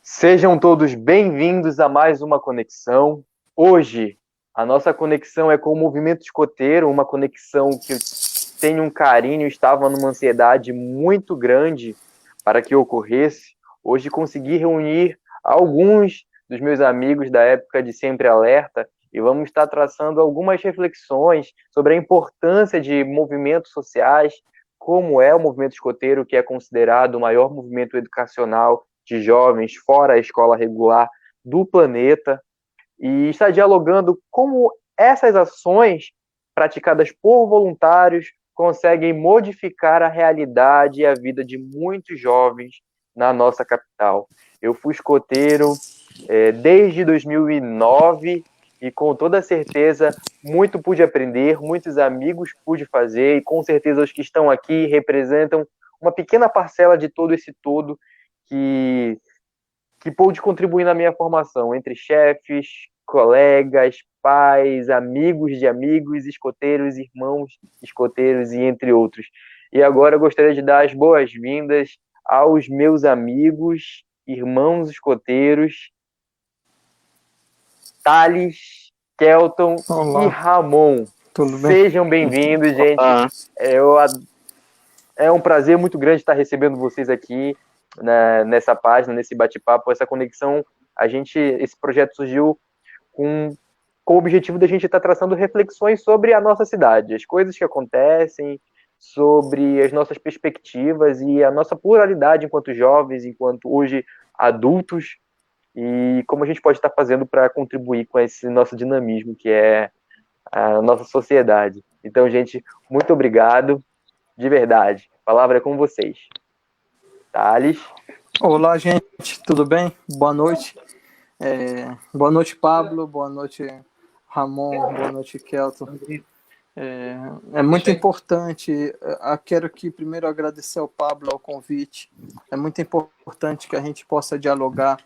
Sejam todos bem-vindos a mais uma conexão. Hoje, a nossa conexão é com o movimento escoteiro, uma conexão que eu tenho um carinho, estava numa ansiedade muito grande para que ocorresse. Hoje consegui reunir alguns dos meus amigos da época de Sempre Alerta e vamos estar traçando algumas reflexões sobre a importância de movimentos sociais, como é o movimento escoteiro, que é considerado o maior movimento educacional de jovens fora a escola regular do planeta, e está dialogando como essas ações praticadas por voluntários conseguem modificar a realidade e a vida de muitos jovens na nossa capital. Eu fui escoteiro desde 2009 e com toda certeza muito pude aprender, muitos amigos pude fazer e com certeza os que estão aqui representam uma pequena parcela de todo esse todo que pôde contribuir na minha formação, entre chefes, colegas, pais, amigos de amigos, escoteiros, irmãos escoteiros e entre outros. E agora eu gostaria de dar as boas-vindas aos meus amigos, irmãos escoteiros, Thales, Kelton e Olá, Ramon. tudo bem? Sejam bem-vindos, gente. Eu, é um prazer muito grande estar recebendo vocês aqui, né, nessa página, nesse bate-papo, essa conexão. Esse projeto surgiu com, com o objetivo da gente estar traçando reflexões sobre a nossa cidade, as coisas que acontecem, sobre as nossas perspectivas e a nossa pluralidade enquanto jovens, enquanto hoje adultos, e como a gente pode estar fazendo para contribuir com esse nosso dinamismo que é a nossa sociedade. Então, gente, muito obrigado, de verdade. A palavra é com vocês. Thales. Olá, gente, tudo bem? Boa noite. Boa noite, Pablo. Boa noite, Ramon. Boa noite, Kelton. É muito importante. Quero aqui primeiro agradecer ao Pablo ao convite. É muito importante que a gente possa dialogar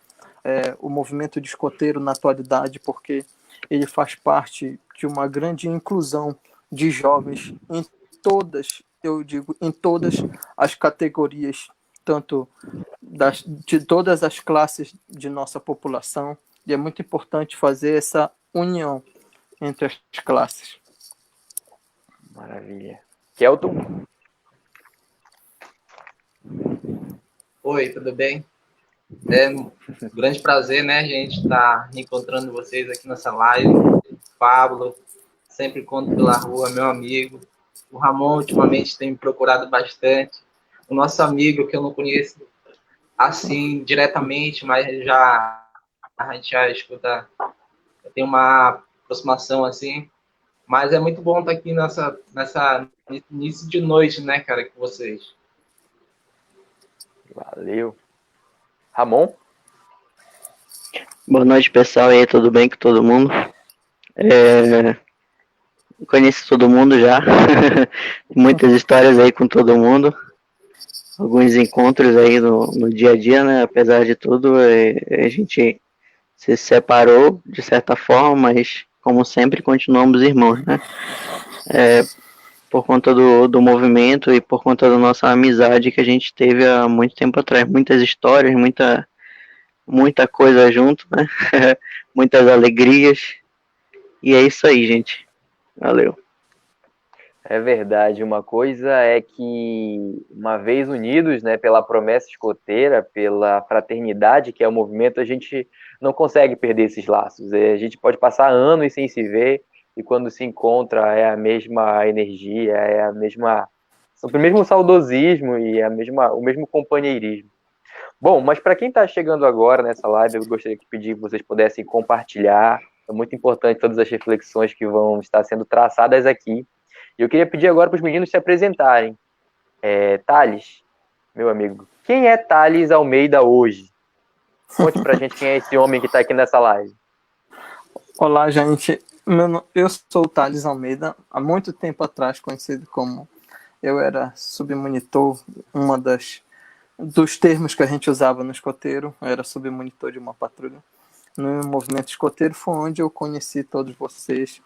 o movimento de escoteiro na atualidade, porque ele faz parte de uma grande inclusão de jovens em todas, eu digo, em todas as categorias, tanto de todas as classes de nossa população, e é muito importante fazer essa união entre as classes. Maravilha. Kelton. Oi, tudo bem? É um grande prazer, né, gente, estar encontrando vocês aqui nessa live. Pablo, sempre encontro pela rua, meu amigo. O Ramon, ultimamente, tem me procurado bastante. O nosso amigo, que eu não conheço assim diretamente, mas a gente já escuta, tem uma aproximação assim. Mas é muito bom estar aqui nessa início de noite, né, cara, com vocês. Valeu. Ramon. Boa noite, pessoal. E aí, tudo bem com todo mundo? Conheço todo mundo já. Muitas histórias aí com todo mundo. Alguns encontros aí no dia a dia, né? Apesar de tudo, a gente se separou de certa forma, mas como sempre continuamos irmãos, né? Por conta do movimento e por conta da nossa amizade que a gente teve há muito tempo atrás. Muitas histórias, muita coisa junto, né? Muitas alegrias. E é isso aí, gente. Valeu. É verdade. Uma coisa é que, uma vez unidos, né, pela promessa escoteira, pela fraternidade, que é o movimento, a gente não consegue perder esses laços. A gente pode passar anos sem se ver e quando se encontra é a mesma energia, é a mesma, o mesmo saudosismo e o mesmo companheirismo. Bom, mas para quem está chegando agora nessa live, eu gostaria de pedir que vocês pudessem compartilhar. É muito importante todas as reflexões que vão estar sendo traçadas aqui. E eu queria pedir agora para os meninos se apresentarem. Thales, meu amigo, quem é Thales Almeida hoje? Conte para a gente quem é esse homem que está aqui nessa live. Olá, gente. Eu sou o Thales Almeida, há muito tempo atrás conhecido como eu era submonitor, dos termos que a gente usava no escoteiro, eu era submonitor de uma patrulha. No movimento escoteiro foi onde eu conheci todos vocês.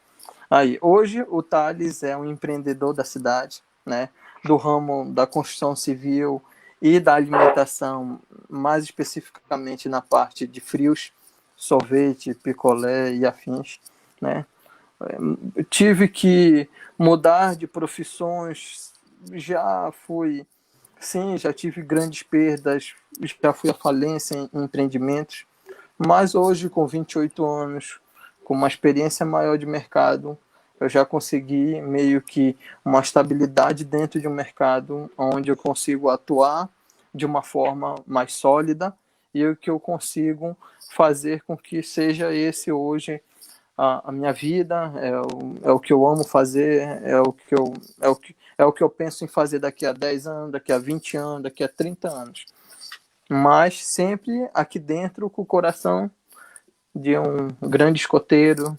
Aí, hoje o Thales é um empreendedor da cidade, né? do ramo da construção civil e da alimentação, mais especificamente na parte de frios, sorvete, picolé e afins, né? Tive que mudar de profissões, já tive grandes perdas, já fui à falência em empreendimentos, mas hoje, com 28 anos, com uma experiência maior de mercado, eu já consegui meio que uma estabilidade dentro de um mercado onde eu consigo atuar de uma forma mais sólida e o que eu consigo fazer com que seja esse hoje a minha vida, é o que eu amo fazer, é o que eu penso em fazer daqui a 10 anos, daqui a 20 anos, daqui a 30 anos. Mas sempre aqui dentro com o coração de um grande escoteiro,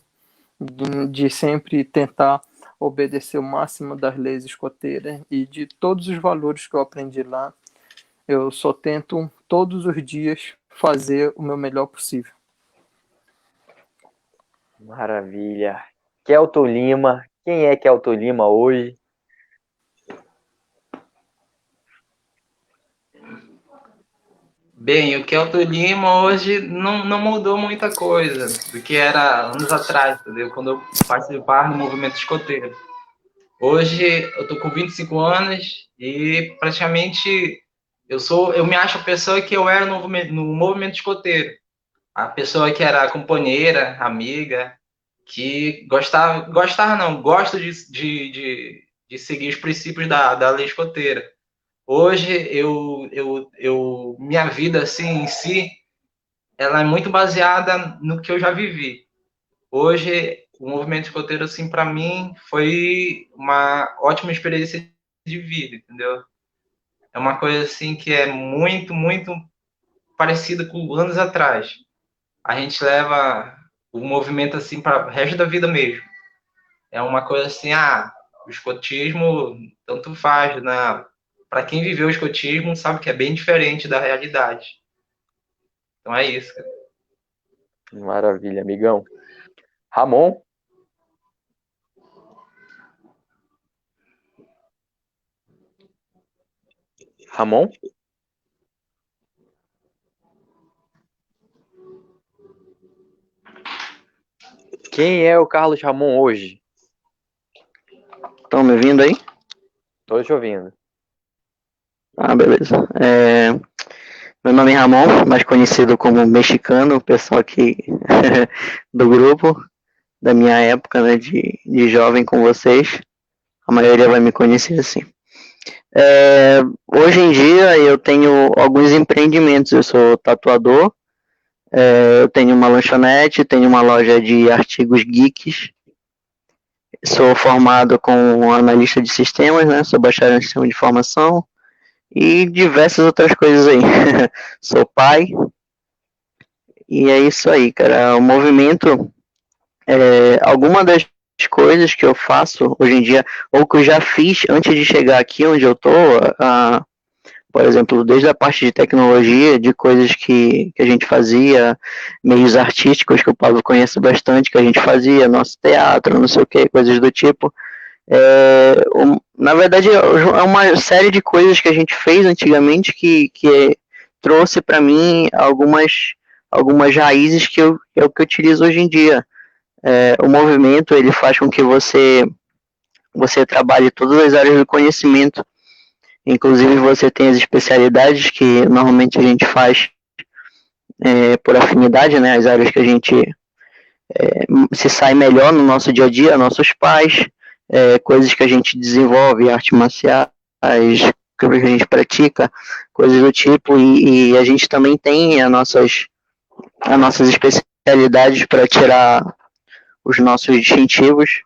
de sempre tentar obedecer o máximo das leis escoteiras e de todos os valores que eu aprendi lá, eu só tento todos os dias fazer o meu melhor possível. Maravilha. Kelton Lima. Quem é Kelton Lima hoje? Bem, o Kelton Lima hoje não mudou muita coisa do que era anos atrás, entendeu? Quando eu participava do movimento escoteiro. Hoje eu tô com 25 anos e praticamente eu me acho a pessoa que eu era no movimento escoteiro. A pessoa que era companheira, amiga, que gosto de seguir os princípios da lei escoteira. Hoje minha vida assim em si, ela é muito baseada no que eu já vivi. Hoje o movimento escoteiro assim para mim foi uma ótima experiência de vida, entendeu? É uma coisa assim que é muito parecida com anos atrás. A gente leva o movimento assim para o resto da vida mesmo. É uma coisa assim, o escotismo tanto faz, né? Para quem viveu o escotismo sabe que é bem diferente da realidade. Então é isso, cara. Maravilha, amigão. Ramon? Ramon? Quem é o Carlos Ramon hoje? Estão me ouvindo aí? Tô te ouvindo. Beleza. Meu nome é Ramon, mais conhecido como Mexicano, o pessoal aqui do grupo, da minha época, né, de jovem com vocês. A maioria vai me conhecer assim. Hoje em dia eu tenho alguns empreendimentos. Eu sou tatuador, eu tenho uma lanchonete, tenho uma loja de artigos geeks. Sou formado como analista de sistemas, né? Sou bacharel em sistema de informação e diversas outras coisas aí. Sou pai e é isso aí, cara. O movimento, alguma das coisas que eu faço hoje em dia, ou que eu já fiz antes de chegar aqui onde eu tô, por exemplo, desde a parte de tecnologia, de coisas que a gente fazia, meios artísticos que o Pablo conhece bastante, que a gente fazia, nosso teatro, não sei o que, coisas do tipo. Na verdade, é uma série de coisas que a gente fez antigamente que trouxe para mim algumas raízes que é o que eu utilizo hoje em dia. O movimento ele faz com que você trabalhe todas as áreas do conhecimento. Inclusive você tem as especialidades que normalmente a gente faz por afinidade, né? As áreas que a gente se sai melhor no nosso dia a dia, nossos pais, coisas que a gente desenvolve, artes marciais, que a gente pratica, coisas do tipo, e a gente também tem as nossas especialidades para tirar os nossos distintivos,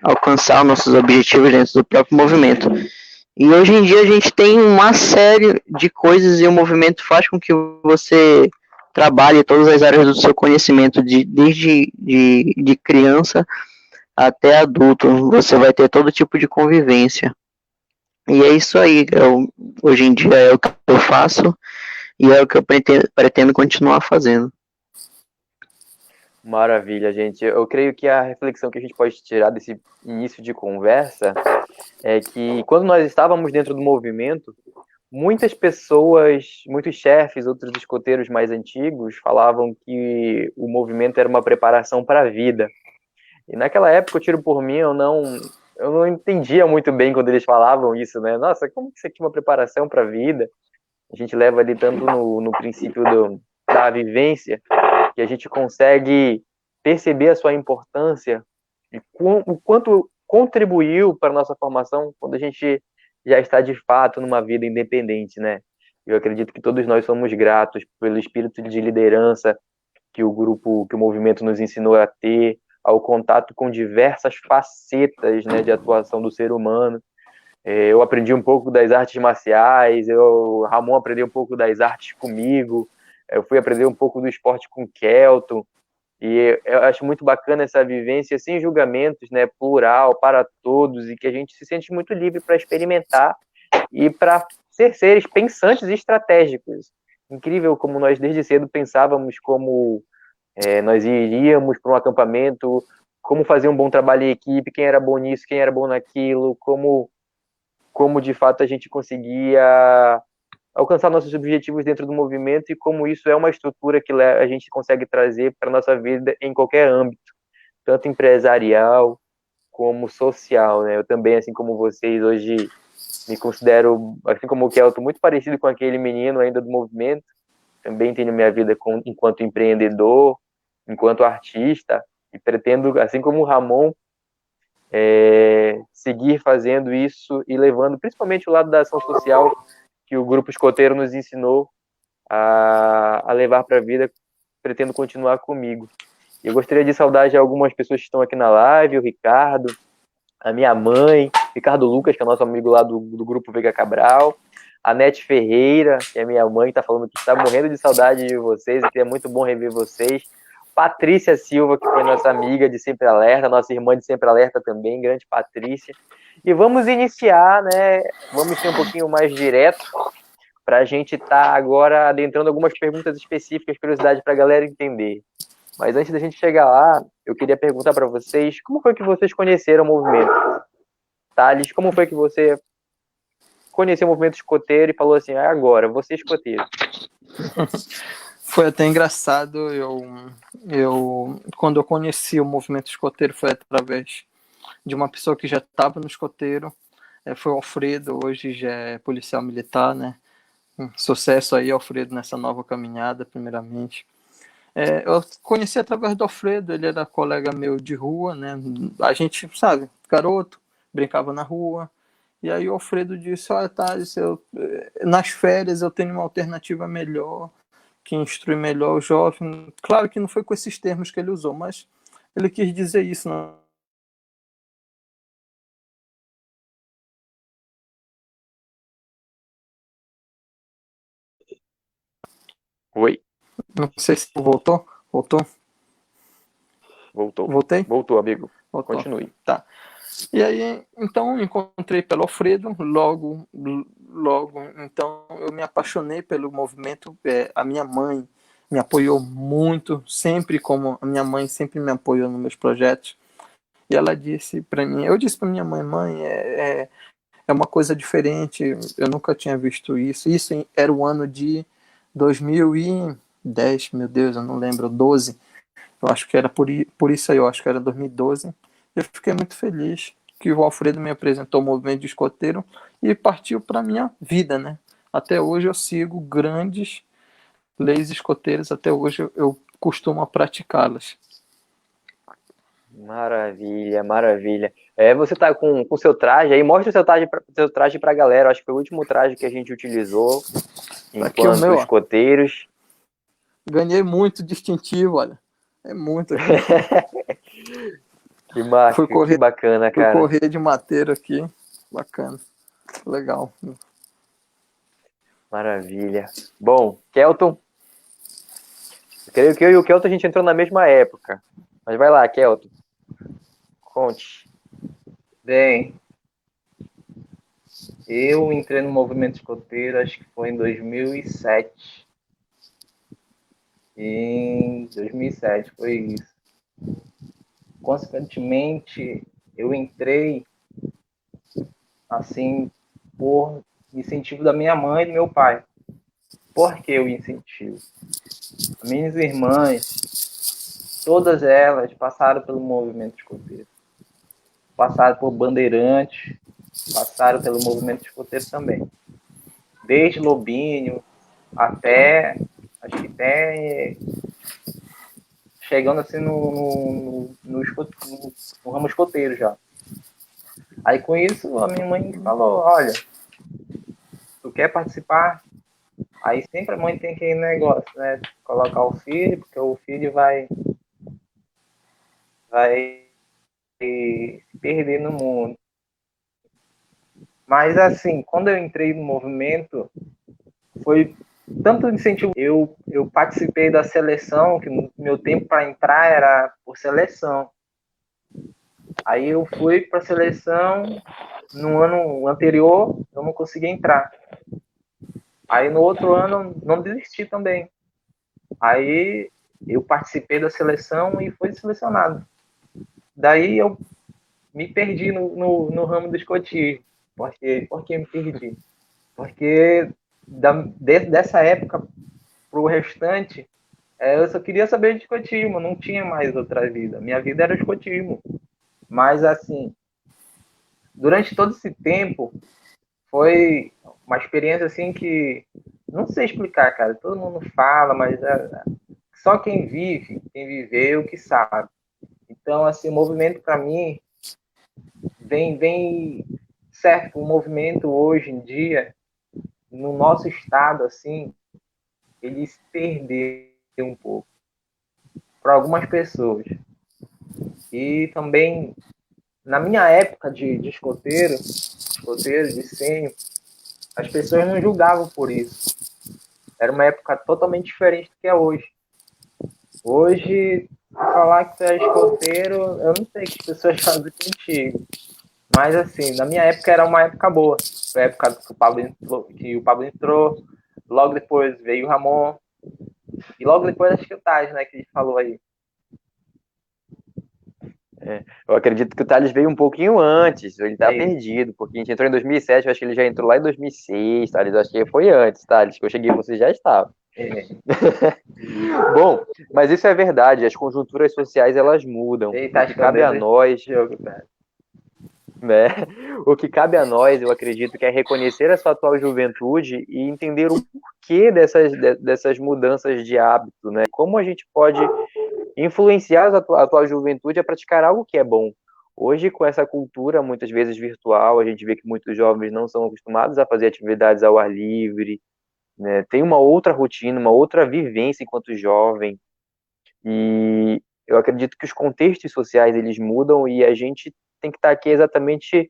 alcançar os nossos objetivos dentro do próprio movimento. E hoje em dia a gente tem uma série de coisas e o movimento faz com que você trabalhe todas as áreas do seu conhecimento, desde de criança até adulto. Você vai ter todo tipo de convivência. E é isso aí. Hoje em dia é o que eu faço e é o que eu pretendo continuar fazendo. Maravilha, gente. Eu creio que a reflexão que a gente pode tirar desse início de conversa é que quando nós estávamos dentro do movimento, muitas pessoas, muitos chefes, outros escoteiros mais antigos falavam que o movimento era uma preparação para a vida. E naquela época, eu tiro por mim, eu não entendia muito bem quando eles falavam isso, né? Nossa, como que isso aqui é uma preparação para a vida? A gente leva ali tanto no princípio da vivência, que a gente consegue perceber a sua importância e o quanto contribuiu para a nossa formação quando a gente já está de fato numa vida independente, né? Eu acredito que todos nós somos gratos pelo espírito de liderança que o grupo, que o movimento nos ensinou a ter, ao contato com diversas facetas, né, de atuação do ser humano. Eu aprendi um pouco das artes marciais, Ramon aprendeu um pouco das artes comigo, eu fui aprender um pouco do esporte com o Kelton, e eu acho muito bacana essa vivência sem julgamentos, né, plural, para todos, e que a gente se sente muito livre para experimentar e para ser seres pensantes e estratégicos. Incrível como nós desde cedo pensávamos como nós iríamos para um acampamento, como fazer um bom trabalho em equipe, quem era bom nisso, quem era bom naquilo, como de fato a gente conseguia alcançar nossos objetivos dentro do movimento e como isso é uma estrutura que a gente consegue trazer para a nossa vida em qualquer âmbito, tanto empresarial como social, né? Eu também, assim como vocês, hoje me considero, assim como o Kelton, muito parecido com aquele menino ainda do movimento. Também tenho minha vida enquanto empreendedor, enquanto artista, e pretendo, assim como o Ramon, seguir fazendo isso e levando principalmente o lado da ação social que o grupo escoteiro nos ensinou a levar para a vida, pretendo continuar comigo. Eu gostaria de saudar já algumas pessoas que estão aqui na live, o Ricardo, a minha mãe, Ricardo Lucas, que é nosso amigo lá do grupo Veiga Cabral, a Nete Ferreira, que é minha mãe, está falando que está morrendo de saudade de vocês, e que é muito bom rever vocês. Patrícia Silva, que foi nossa amiga de Sempre Alerta, nossa irmã de Sempre Alerta também, grande Patrícia. E vamos iniciar, né? Vamos ser um pouquinho mais direto, para a gente estar agora adentrando algumas perguntas específicas, curiosidade para a galera entender. Mas antes da gente chegar lá, eu queria perguntar para vocês, como foi que vocês conheceram o movimento? Thales, como foi que você conheceu o movimento escoteiro e falou assim, agora, vou ser escoteiro? Foi até engraçado, quando eu conheci o movimento escoteiro foi através de uma pessoa que já estava no escoteiro, foi o Alfredo, hoje já é policial militar, né? Sucesso aí, Alfredo, nessa nova caminhada, primeiramente. Eu conheci através do Alfredo, ele era colega meu de rua, né? A gente, sabe, garoto, brincava na rua. E aí o Alfredo disse, olha, Thales, nas férias eu tenho uma alternativa melhor, que instrui melhor o jovem. Claro que não foi com esses termos que ele usou, mas ele quis dizer isso. Não, Oi, não sei se voltou. Voltou? voltou. Voltei? Voltou, amigo. Voltou. Continue. Tá. E aí, então, encontrei pelo Alfredo, logo, então, eu me apaixonei pelo movimento. A minha mãe me apoiou muito, sempre como a minha mãe sempre me apoiou nos meus projetos. E ela disse para mim, eu disse para minha mãe, é uma coisa diferente, eu nunca tinha visto isso. Isso era o ano de 2010, meu Deus, eu não lembro, 12. Eu acho que era por isso aí, eu acho que era 2012. Eu fiquei muito feliz que o Alfredo me apresentou o movimento de escoteiro e partiu para a minha vida, né? Até hoje eu sigo grandes leis escoteiras, até hoje eu costumo praticá-las. Maravilha, maravilha. Você tá com o seu traje aí, mostra o seu traje pra galera. Acho que foi o último traje que a gente utilizou Aqui o enquanto meu, ó. escoteiros. Ganhei muito distintivo, olha. É muito. Que bacana, Fui cara. correr de mateiro aqui. Bacana. Legal. Maravilha. Bom, Kelton, eu creio que eu e o Kelton a gente entrou na mesma época. Mas vai lá, Kelton. Conte. Bem, eu entrei no movimento escoteiro, acho que foi em 2007. Em 2007, foi isso. Consequentemente, eu entrei, assim, por incentivo da minha mãe e do meu pai. Por que o incentivo? Minhas irmãs, todas elas passaram pelo movimento escoteiro. Passaram por Bandeirantes, passaram pelo movimento escoteiro também. Desde Lobinho até, acho que até chegando assim no ramo escoteiro já. Aí com isso a minha mãe falou, olha, tu quer participar? Aí sempre a mãe tem aquele negócio, né? Colocar o filho, porque o filho vai se perder no mundo. Mas assim, quando eu entrei no movimento, foi tanto incentivo. Eu participei da seleção, que no meu tempo para entrar era por seleção. Aí eu fui para a seleção, no ano anterior eu não consegui entrar. Aí no outro ano não desisti também. Aí eu participei da seleção e fui selecionado. Daí eu me perdi no ramo do escotismo. Por que me perdi? Porque dessa época pro restante, eu só queria saber de escotismo, não tinha mais outra vida. Minha vida era escotismo. Mas assim, durante todo esse tempo, foi uma experiência assim que não sei explicar, cara. Todo mundo fala, mas só quem vive, quem viveu, que sabe. Então, assim, o movimento para mim vem certo. O movimento hoje em dia, no nosso estado, assim, ele se perdeu um pouco para algumas pessoas. E também, na minha época de escoteiro, de sênior, as pessoas não julgavam por isso. Era uma época totalmente diferente do que é hoje. Hoje, falar que tu é escoteiro, eu não sei o que as pessoas fazem contigo. Mas, assim, na minha época era uma época boa. Foi a época que o Pablo entrou, logo depois veio o Ramon, e logo depois acho que o Taj, né, que a gente falou aí. Eu acredito que o Thales veio um pouquinho antes, ele tá perdido, porque a gente entrou em 2007, eu acho que ele já entrou lá em 2006, Thales, eu acho que foi antes, Thales, que eu cheguei, você já estava. Bom, mas isso é verdade, as conjunturas sociais, elas mudam, Ei, o que cabe a nós, né? O que cabe a nós, eu acredito, que é reconhecer a sua atual juventude e entender o porquê dessas mudanças de hábito, né? Como a gente pode influenciar a atual juventude a praticar algo que é bom. Hoje, com essa cultura, muitas vezes virtual, a gente vê que muitos jovens não são acostumados a fazer atividades ao ar livre, né? Tem uma outra rotina, uma outra vivência enquanto jovem, e eu acredito que os contextos sociais, eles mudam e a gente tem que estar aqui exatamente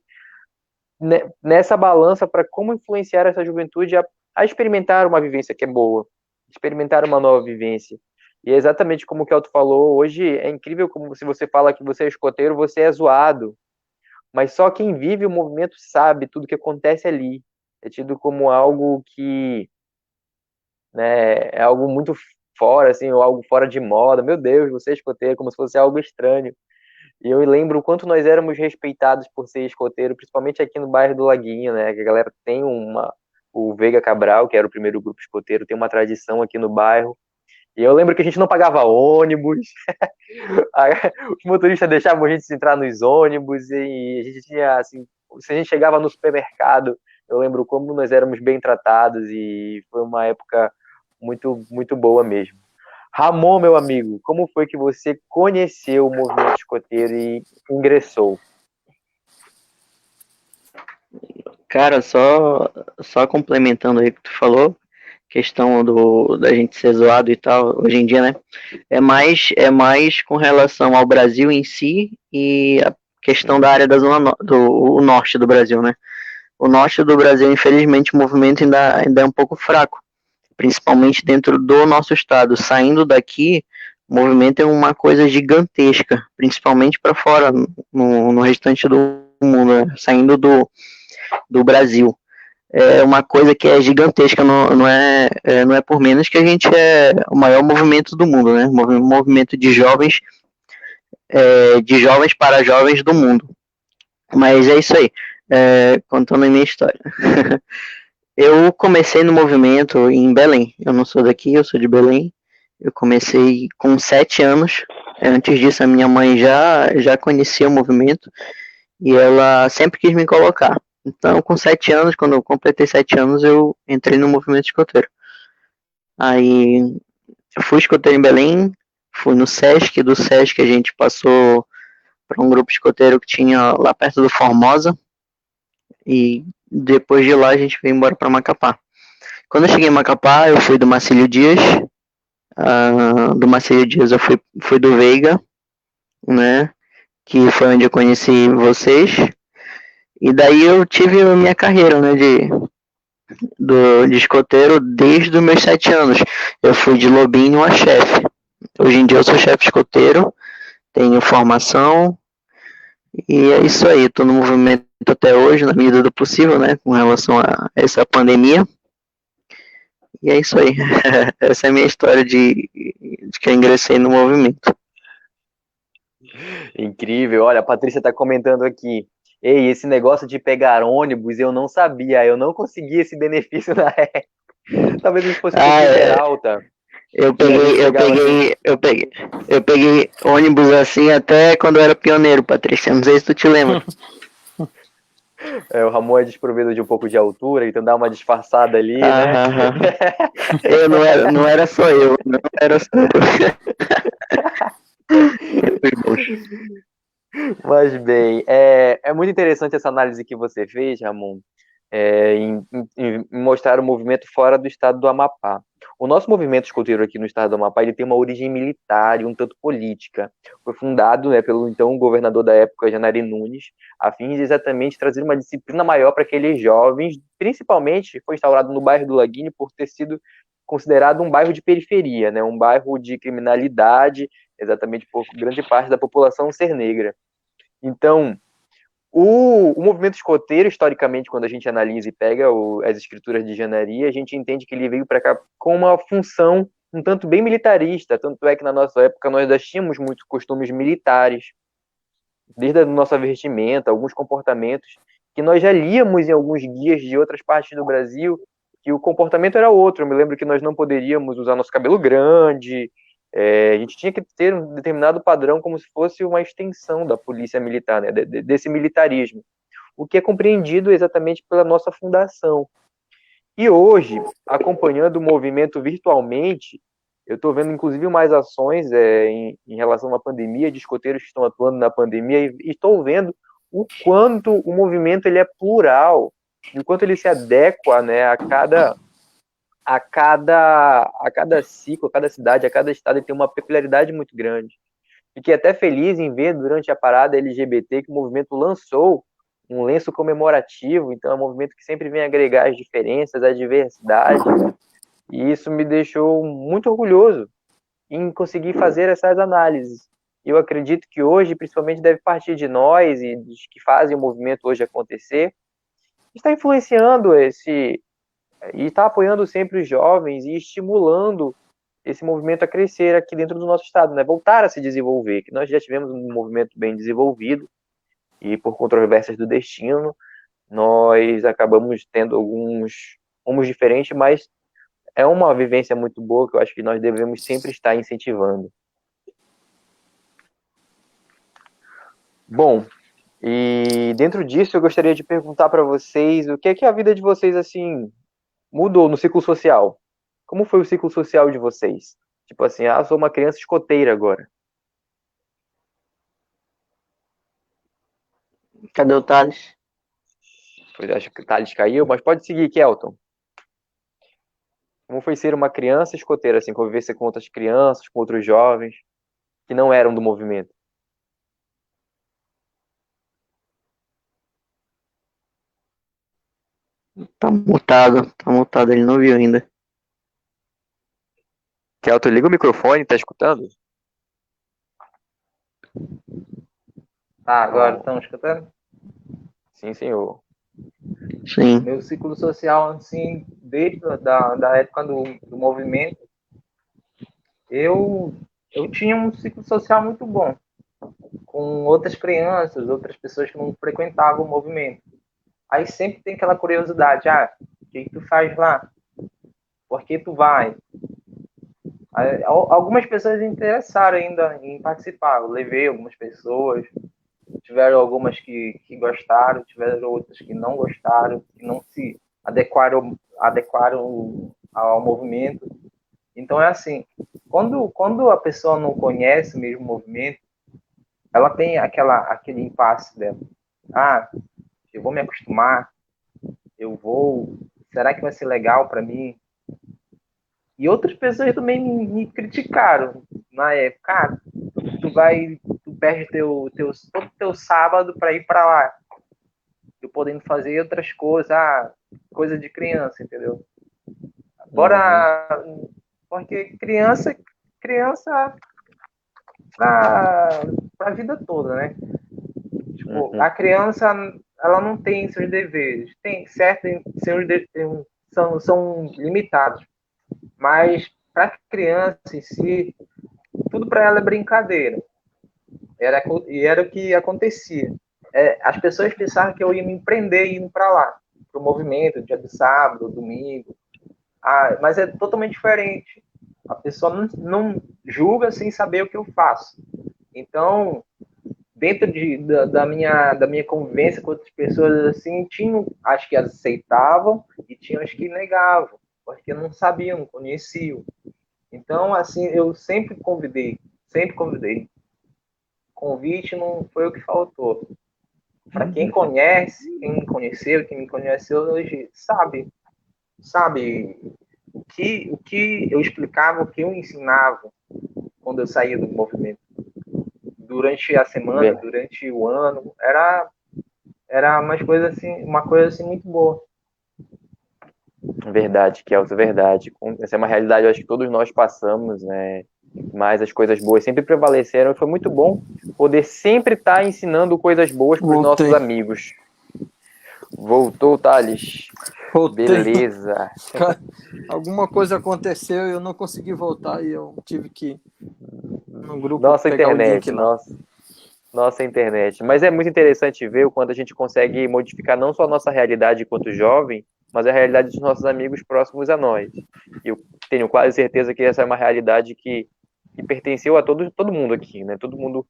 nessa balança para como influenciar essa juventude a experimentar uma vivência que é boa, experimentar uma nova vivência. E é exatamente como o Kelto falou, hoje é incrível como se você fala que você é escoteiro, você é zoado, mas só quem vive o movimento sabe tudo que acontece ali. É tido como algo que, né, é algo muito fora, assim, ou algo fora de moda. Meu Deus, você é escoteiro, como se fosse algo estranho. E eu lembro o quanto nós éramos respeitados por ser escoteiro, principalmente aqui no bairro do Laguinho, né? Que a galera tem o Veiga Cabral, que era o primeiro grupo escoteiro, tem uma tradição aqui no bairro. E eu lembro que a gente não pagava ônibus, os motoristas deixavam a gente entrar nos ônibus, e a gente tinha, assim, se a gente chegava no supermercado, eu lembro como nós éramos bem tratados, e foi uma época muito, muito boa mesmo. Ramon, meu amigo, como foi que você conheceu o movimento escoteiro e ingressou? Cara, só complementando aí o que tu falou, questão da gente ser zoado e tal, hoje em dia, né? É mais com relação ao Brasil em si e a questão da área da zona do norte do Brasil, né? O norte do Brasil, infelizmente, o movimento ainda é um pouco fraco, principalmente dentro do nosso estado. Saindo daqui, o movimento é uma coisa gigantesca, principalmente para fora, no restante do mundo, né? Saindo do Brasil. É uma coisa que é gigantesca, não é por menos que a gente é o maior movimento do mundo, né? Movimento de jovens de jovens para jovens do mundo. Mas é isso aí, contando a minha história. Eu comecei no movimento em Belém. Eu não sou daqui, eu sou de Belém. Eu comecei com 7 anos. Antes disso, a minha mãe já conhecia o movimento e ela sempre quis me colocar. Então, com 7 anos, quando eu completei 7 anos, eu entrei no movimento escoteiro. Aí, eu fui escoteiro em Belém, fui no Sesc. Do Sesc, a gente passou para um grupo escoteiro que tinha lá perto do Formosa. E depois de lá, a gente veio embora para Macapá. Quando eu cheguei em Macapá, eu fui do Marcílio Dias. Do Marcílio Dias eu fui do Veiga, né? Que foi onde eu conheci vocês. E daí eu tive a minha carreira, né? De escoteiro desde os meus 7 anos. Eu fui de lobinho a chefe. Hoje em dia eu sou chefe escoteiro, tenho formação. E é isso aí, estou no movimento até hoje, na medida do possível, né? Com relação a essa pandemia. E é isso aí. Essa é a minha história de que eu ingressei no movimento. Incrível. Olha, a Patrícia está comentando aqui. Ei, esse negócio de pegar ônibus eu não sabia, eu não consegui esse benefício na época. Talvez a gente fosse um pouco Peralta. Eu peguei ônibus assim até quando eu era pioneiro, Patrícia. Não sei se tu te lembra. O Ramon é desprovido de um pouco de altura, então dá uma disfarçada ali, né? Não era só eu, não era só eu. Mas bem, é muito interessante essa análise que você fez, Ramon, em mostrar o movimento fora do estado do Amapá. O nosso movimento escoteiro aqui no estado do Amapá, ele tem uma origem militar e um tanto política. Foi fundado, né, pelo então governador da época, Janari Nunes, a fim de exatamente trazer uma disciplina maior para aqueles jovens, principalmente foi instaurado no bairro do Laguine por ter sido considerado um bairro de periferia, né, um bairro de criminalidade, exatamente por grande parte da população ser negra. Então, o movimento escoteiro, historicamente, quando a gente analisa e pega as escrituras de Janari, a gente entende que ele veio para cá com uma função um tanto bem militarista, tanto é que na nossa época nós já tínhamos muitos costumes militares, desde a nossa vestimenta, alguns comportamentos, que nós já líamos em alguns guias de outras partes do Brasil, que o comportamento era outro. Eu me lembro que nós não poderíamos usar nosso cabelo grande, a gente tinha que ter um determinado padrão como se fosse uma extensão da polícia militar, né, desse militarismo, o que é compreendido exatamente pela nossa fundação. E hoje, acompanhando o movimento virtualmente, eu estou vendo inclusive mais ações em relação à pandemia, de escoteiros que estão atuando na pandemia, e estou vendo o quanto o movimento ele é plural, e o quanto ele se adequa, né, a cada ciclo, a cada cidade, a cada estado, ele tem uma peculiaridade muito grande. Fiquei até feliz em ver, durante a parada LGBT, que o movimento lançou um lenço comemorativo, então é um movimento que sempre vem agregar as diferenças, a diversidade, e isso me deixou muito orgulhoso em conseguir fazer essas análises. Eu acredito que hoje, principalmente, deve partir de nós e dos que fazem o movimento hoje acontecer, está influenciando e está apoiando sempre os jovens e estimulando esse movimento a crescer aqui dentro do nosso estado, né? Voltar a se desenvolver, que nós já tivemos um movimento bem desenvolvido e por controvérsias do destino, nós acabamos tendo alguns rumos diferentes, mas é uma vivência muito boa que eu acho que nós devemos sempre estar incentivando. Bom, e dentro disso eu gostaria de perguntar para vocês o que é que a vida de vocês assim mudou no ciclo social. Como foi o ciclo social de vocês? Tipo assim, sou uma criança escoteira agora. Cadê o Thales? Acho que o Thales caiu, mas pode seguir, Kelton. Como foi ser uma criança escoteira, assim, conviver com outras crianças, com outros jovens que não eram do movimento? Tá mutado, ele não viu ainda. Kelton, liga o microfone, tá escutando? Tá, agora estão escutando? Sim, senhor. Sim. Meu ciclo social, assim, desde da época do movimento, eu tinha um ciclo social muito bom. com outras crianças, outras pessoas que não frequentavam o movimento. Aí sempre tem aquela curiosidade, o que tu faz lá? Por que tu vai? Aí, algumas pessoas se interessaram ainda em participar. Eu levei algumas pessoas, tiveram algumas que gostaram, tiveram outras que não gostaram, que não se adequaram ao movimento. Então é assim, quando a pessoa não conhece mesmo o movimento, ela tem aquele impasse dela. Eu vou me acostumar, será que vai ser legal para mim? E outras pessoas também me criticaram na época. Tu perde todo teu sábado para ir para lá. Eu podendo fazer outras coisas, coisa de criança, entendeu? Agora, porque criança para a vida toda, né? Tipo, a criança, ela não tem seus deveres. Tem certo, seus deveres são limitados. Mas para a criança em si, tudo para ela é brincadeira. E era o que acontecia. As pessoas pensavam que eu ia me empreender indo para lá, para o movimento, dia de sábado, domingo. Mas é totalmente diferente. A pessoa não julga sem saber o que eu faço. Então, dentro da minha convivência com outras pessoas, assim, tinham as que aceitavam e tinham as que negavam, porque não sabiam, não conheciam. Então, assim, eu sempre convidei. Convite não foi o que faltou. Para quem conhece, quem me conheceu hoje, sabe o que eu explicava, o que eu ensinava quando eu saía do movimento. Durante a semana, durante o ano, era uma coisa assim muito boa. Verdade, Kelso, verdade. Essa é uma realidade, eu acho que todos nós passamos, né? Mas as coisas boas sempre prevaleceram e foi muito bom poder sempre estar ensinando coisas boas para os nossos amigos. Voltou, Thales? Voltei. Beleza. Alguma coisa aconteceu e eu não consegui voltar e eu tive que ir no grupo nossa pegar internet, o link lá. Nossa internet. Mas é muito interessante ver o quanto a gente consegue modificar não só a nossa realidade enquanto jovem, mas a realidade dos nossos amigos próximos a nós. E eu tenho quase certeza que essa é uma realidade que pertenceu a todo mundo aqui, né? Todo mundo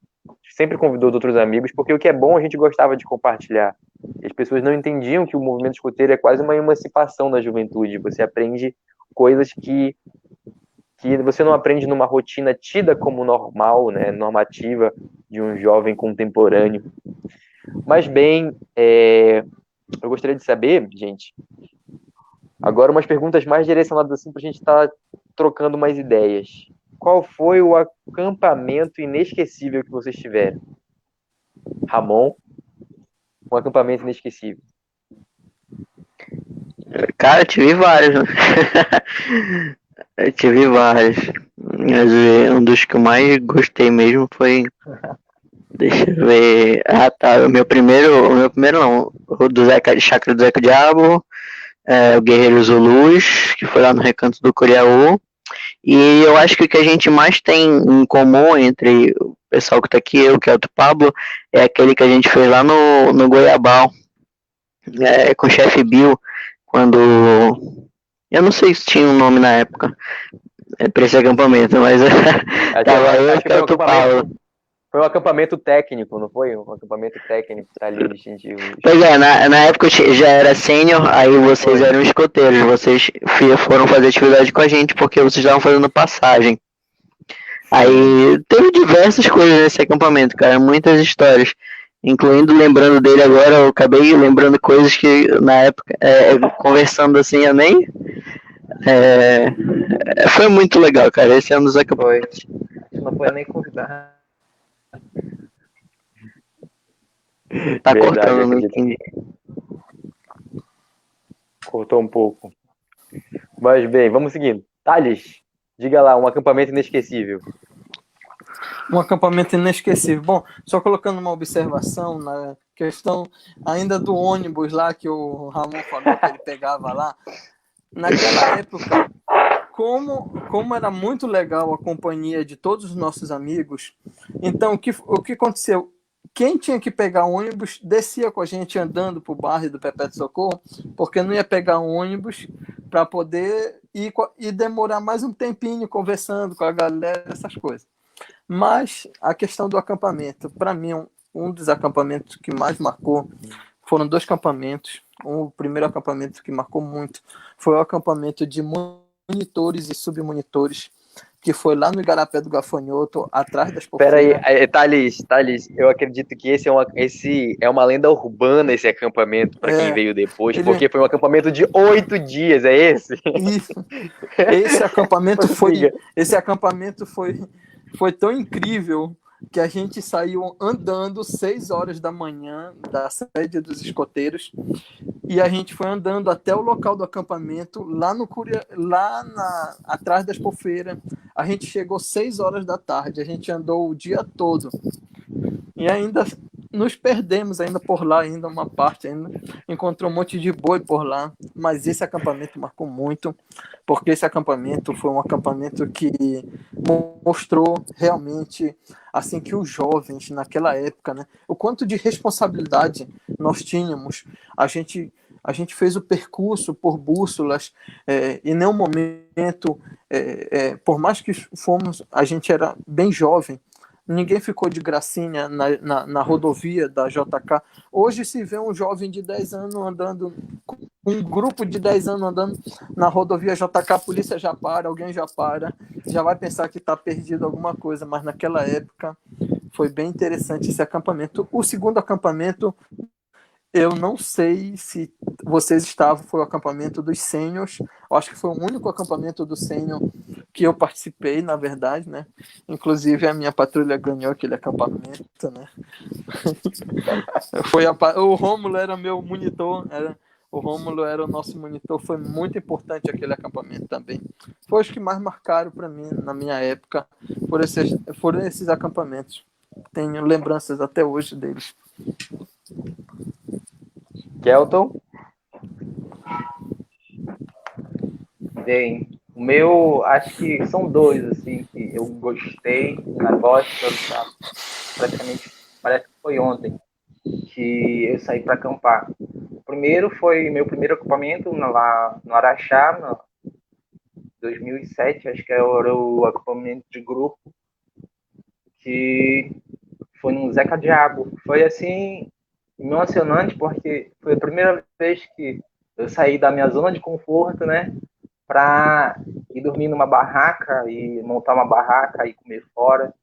sempre convidou outros amigos, porque o que é bom a gente gostava de compartilhar. E as pessoas não entendiam que o movimento escoteiro é quase uma emancipação da juventude. Você aprende coisas que você não aprende numa rotina tida como normal, né? Normativa de um jovem contemporâneo. Mas bem, eu gostaria de saber, gente, agora umas perguntas mais direcionadas assim para a gente estar trocando mais ideias. Qual foi o acampamento inesquecível que vocês tiveram? Ramon, um acampamento inesquecível. Cara, eu tive vários, né? Eu tive vários. Mas um dos que eu mais gostei mesmo foi... Deixa eu ver... O meu primeiro não. O do Chácara do Zeca Diabo, o Guerreiro Zulus, que foi lá no Recanto do Curiaú. E eu acho que o que a gente mais tem em comum entre o pessoal que tá aqui, eu, que é o Pablo, é aquele que a gente fez lá no Goiabal, com o chefe Bill, quando... Eu não sei se tinha um nome na época para esse acampamento, mas tava eu que é o Pablo. Foi um acampamento técnico, não foi? Um acampamento técnico para ali distintivo. Pois é, na época eu já era sênior, aí vocês eram escoteiros, vocês foram fazer atividade com a gente porque vocês estavam fazendo passagem. Aí teve diversas coisas nesse acampamento, cara, muitas histórias. Incluindo, lembrando dele agora, eu acabei lembrando coisas que na época, conversando assim, eu nem... foi muito legal, cara, esse é um dos acampamentos. Não foi nem convidar. Tá cortando, não entendi. Cortou um pouco. Mas bem, vamos seguindo. Thales, diga lá, um acampamento inesquecível. Um acampamento inesquecível. Bom, só colocando uma observação na questão ainda do ônibus lá que o Ramon falou que ele pegava lá. Naquela época, como era muito legal a companhia de todos os nossos amigos, então o que aconteceu? Quem tinha que pegar ônibus descia com a gente andando para o bairro do Perpétuo Socorro, porque não ia pegar um ônibus para poder ir e demorar mais um tempinho conversando com a galera, essas coisas. Mas a questão do acampamento, para mim, um dos acampamentos que mais marcou foram 2 acampamentos. O primeiro acampamento que marcou muito foi o acampamento de monitores e submonitores, que foi lá no Igarapé do Gafanhoto, atrás das Pera Porfeiras. aí, Thales, eu acredito que esse é uma lenda urbana, esse acampamento, para quem veio depois, porque foi um acampamento de 8 dias, é esse? Isso. Esse acampamento foi tão incrível que a gente saiu andando 6 horas da manhã da sede dos escoteiros e a gente foi andando até o local do acampamento, atrás das Porfeiras. A gente chegou 6 horas da tarde, a gente andou o dia todo. E ainda nos perdemos ainda por lá, ainda uma parte, ainda encontrou um monte de boi por lá, mas esse acampamento marcou muito, porque esse acampamento foi um acampamento que mostrou realmente assim que os jovens naquela época, né, o quanto de responsabilidade nós tínhamos. A gente fez o percurso por bússolas, em nenhum momento, por mais que a gente era bem jovem, ninguém ficou de gracinha na rodovia da JK. Hoje se vê um jovem de 10 anos andando, um grupo de 10 anos andando na rodovia JK, a polícia já para, alguém já para, já vai pensar que está perdido alguma coisa, mas naquela época foi bem interessante esse acampamento. O segundo acampamento, eu não sei se vocês estavam, foi o acampamento dos sêniors. Eu acho que foi o único acampamento do sênior que eu participei, na verdade, né? Inclusive a minha patrulha ganhou aquele acampamento, né? O Rômulo era meu monitor, o Rômulo era o nosso monitor, foi muito importante aquele acampamento também. Foi os que mais marcaram para mim na minha época, foram esses acampamentos. Tenho lembranças até hoje deles. Kelton? Bem, o meu, acho que são 2, assim, que eu gostei, gosto, praticamente, parece que foi ontem, que eu saí para acampar. O primeiro foi meu primeiro acampamento lá no Araxá, em 2007, acho que era o acampamento de grupo, que foi no Zeca Diabo. Foi, assim, emocionante, porque foi a primeira vez que eu saí da minha zona de conforto, né, para ir dormir numa barraca e montar uma barraca e comer fora.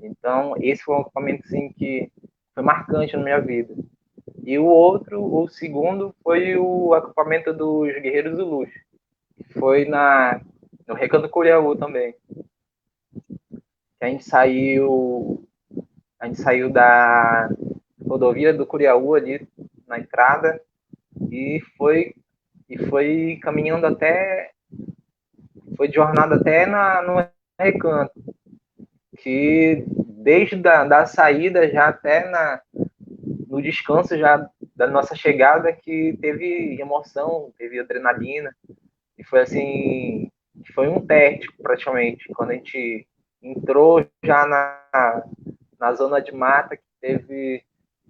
Então, esse foi um acampamento assim, que foi marcante na minha vida. E o segundo, foi o acampamento dos Guerreiros Zulus. Foi no Recanto Curiaú também. A gente saiu da rodovia do Curiaú ali na entrada e foi caminhando até, foi de jornada até no Recanto, que desde da saída já até no descanso já da nossa chegada, que teve emoção, teve adrenalina, e foi assim, foi um teste praticamente, quando a gente entrou já na zona de mata, que teve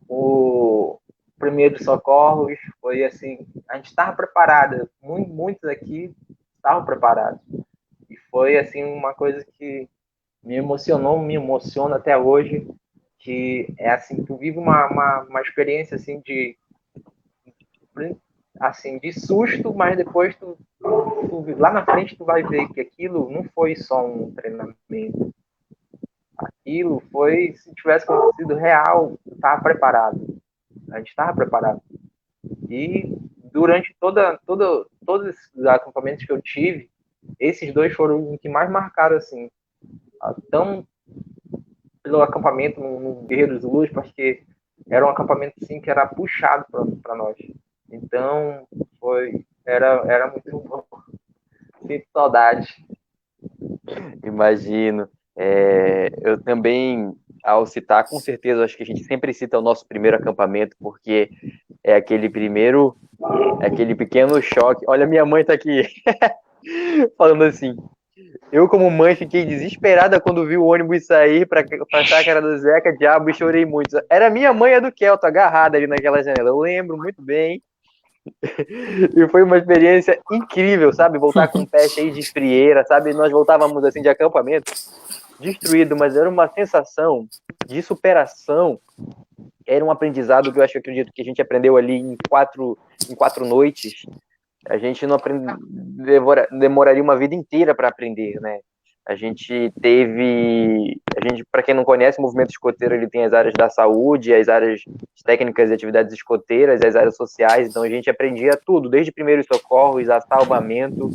o primeiro socorros, foi assim, a gente estava preparado, muitos aqui estavam preparados, e foi assim uma coisa que me emocionou, me emociona até hoje, que é assim, tu vive uma experiência assim de susto, mas depois lá na frente tu vai ver que aquilo não foi só um treinamento, aquilo foi, se tivesse acontecido real, tu estava preparado, a gente estava preparado. E durante todos os acampamentos que eu tive, esses 2 foram os que mais marcaram, assim, tão pelo acampamento no Guerreiros Luz, porque era um acampamento assim, que era puxado para nós. Então, era muito bom. Sinto saudade. Imagino. Eu também, ao citar, com certeza, acho que a gente sempre cita o nosso primeiro acampamento, porque é aquele pequeno choque. Olha, minha mãe tá aqui. falando assim: eu, como mãe, fiquei desesperada quando vi o ônibus sair para a chácara do Zeca Diabo e chorei muito. Era minha mãe e a do Kelto, agarrada ali naquela janela. Eu lembro muito bem. E foi uma experiência incrível, sabe? Voltar com o pé cheio de frieira, sabe? Nós voltávamos assim de acampamento, destruído, mas era uma sensação de superação. Era um aprendizado que eu acredito que a gente aprendeu ali em quatro noites. A gente não demoraria uma vida inteira para aprender, né? Para quem não conhece, o movimento escoteiro ele tem as áreas da saúde, as áreas técnicas e atividades escoteiras, as áreas sociais. Então a gente aprendia tudo, desde primeiros socorros a salvamento,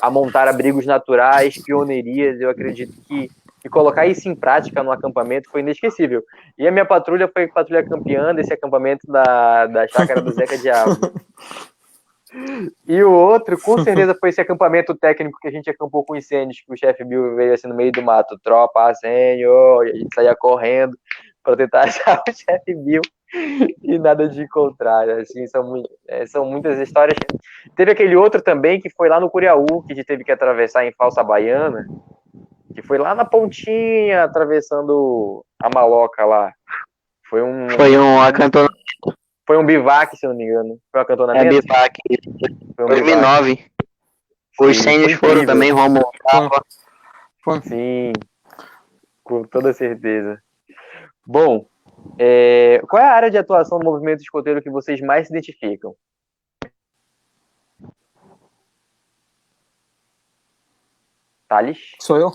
a montar abrigos naturais, pioneirias. Eu acredito que colocar isso em prática no acampamento foi inesquecível. E a minha patrulha foi a patrulha campeã desse acampamento da chácara do Zeca Diabo. E o outro, com certeza, foi esse acampamento técnico que a gente acampou com incêndios, que o chefe Bill veio assim no meio do mato, tropa, senhor, e a gente saía correndo para tentar achar o chefe Bill e nada de encontrar. Assim, são muitas histórias. Teve aquele outro também que foi lá no Curiaú, que a gente teve que atravessar em falsa baiana, que foi lá na pontinha, atravessando a maloca lá. Foi um acantonamento. Foi um bivac, se eu não me engano. Foi um acantonamento? Bivac. Foi um 2009. Os incêndios foram também, Romulo. Sim, com toda certeza. Bom, qual é a área de atuação do movimento escoteiro que vocês mais se identificam? Thales? Sou eu?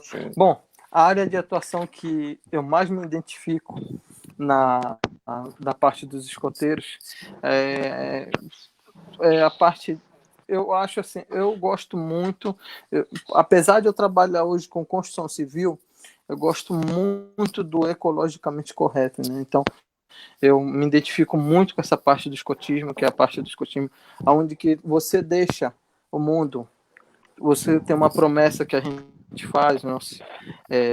Sim. Bom, a área de atuação que eu mais me identifico na parte dos escoteiros é a parte, eu acho assim, eu gosto muito, apesar de eu trabalhar hoje com construção civil, eu gosto muito do ecologicamente correto, né? Então eu me identifico muito com essa parte do escotismo, que é a parte do escotismo onde que você deixa o mundo, você tem uma promessa que a gente faz,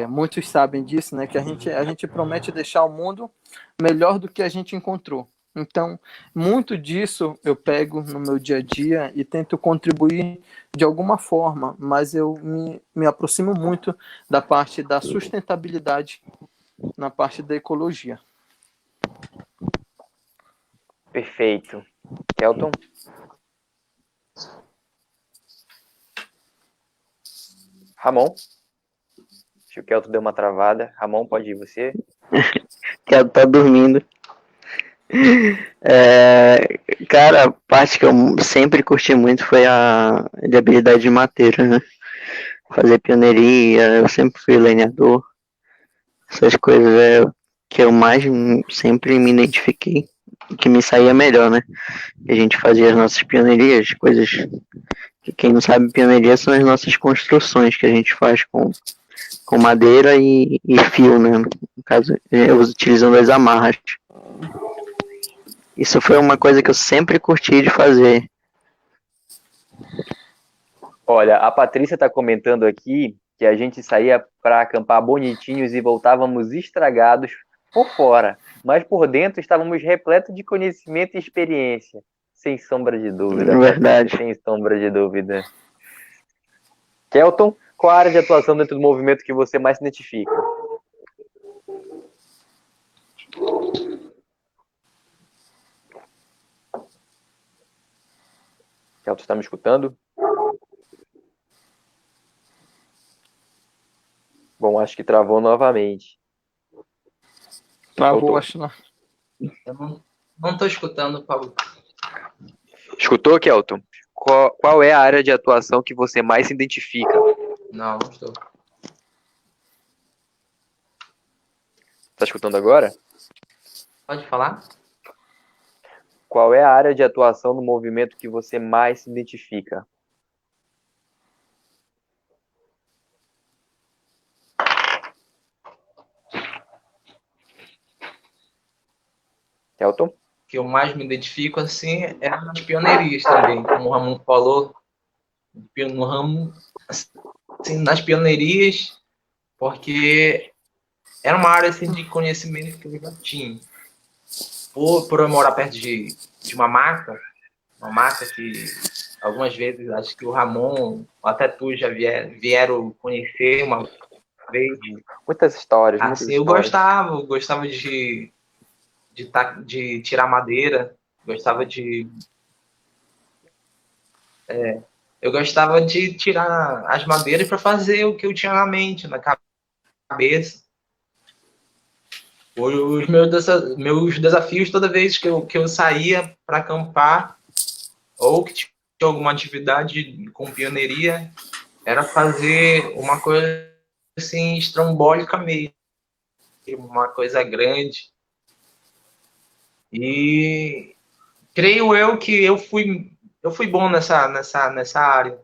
muitos sabem disso, né? Que a gente promete deixar o mundo melhor do que a gente encontrou. Então, muito disso eu pego no meu dia a dia e tento contribuir de alguma forma, mas eu me aproximo muito da parte da sustentabilidade na parte da ecologia. Perfeito. Kelton? Ramon? Acho que o Kelton deu uma travada. Ramon, pode ir você? Kelton tá dormindo. Cara, a parte que eu sempre curti muito foi a de habilidade de mateira, né? Fazer pioneiria, eu sempre fui lenhador. Essas coisas é o que eu mais sempre me identifiquei, que me saía melhor, né? A gente fazia as nossas pioneirias, coisas que quem não sabe, pioneiria são as nossas construções que a gente faz com madeira e fio, né? No caso, eu utilizando as amarras. Isso foi uma coisa que eu sempre curti de fazer. Olha, a Patrícia está comentando aqui que a gente saía para acampar bonitinhos e voltávamos estragados por fora, mas por dentro estávamos repletos de conhecimento e experiência. Sem sombra de dúvida. Verdade. Patrícia, sem sombra de dúvida. Kelton, qual a área de atuação dentro do movimento que você mais se identifica? Kelton, está me escutando? Bom, acho que travou novamente. Travou, Voltou. acho não. Eu não estou escutando, Paulo. Escutou, Kelton? Qual é a área de atuação que você mais se identifica? Não estou. Tá escutando agora? Pode falar? Qual é a área de atuação do movimento que você mais se identifica? Kelton? Que eu mais me identifico assim é nas pioneirias também, como o Ramon falou, no ramo, assim, nas pioneirias, porque era uma área assim, de conhecimento que eu já tinha. Por eu morar perto de uma mata que algumas vezes, acho que o Ramon, até tu já vieram conhecer uma vez. Muitas histórias, muitas Assim, eu histórias. gostava de tirar madeira, gostava de eu gostava de tirar as madeiras para fazer o que eu tinha na mente, na cabeça. Meus desafios toda vez que eu saía para acampar ou que tinha alguma atividade com pioneiria, era fazer uma coisa assim estrambólica mesmo, uma coisa grande. E creio eu que eu fui bom nessa área.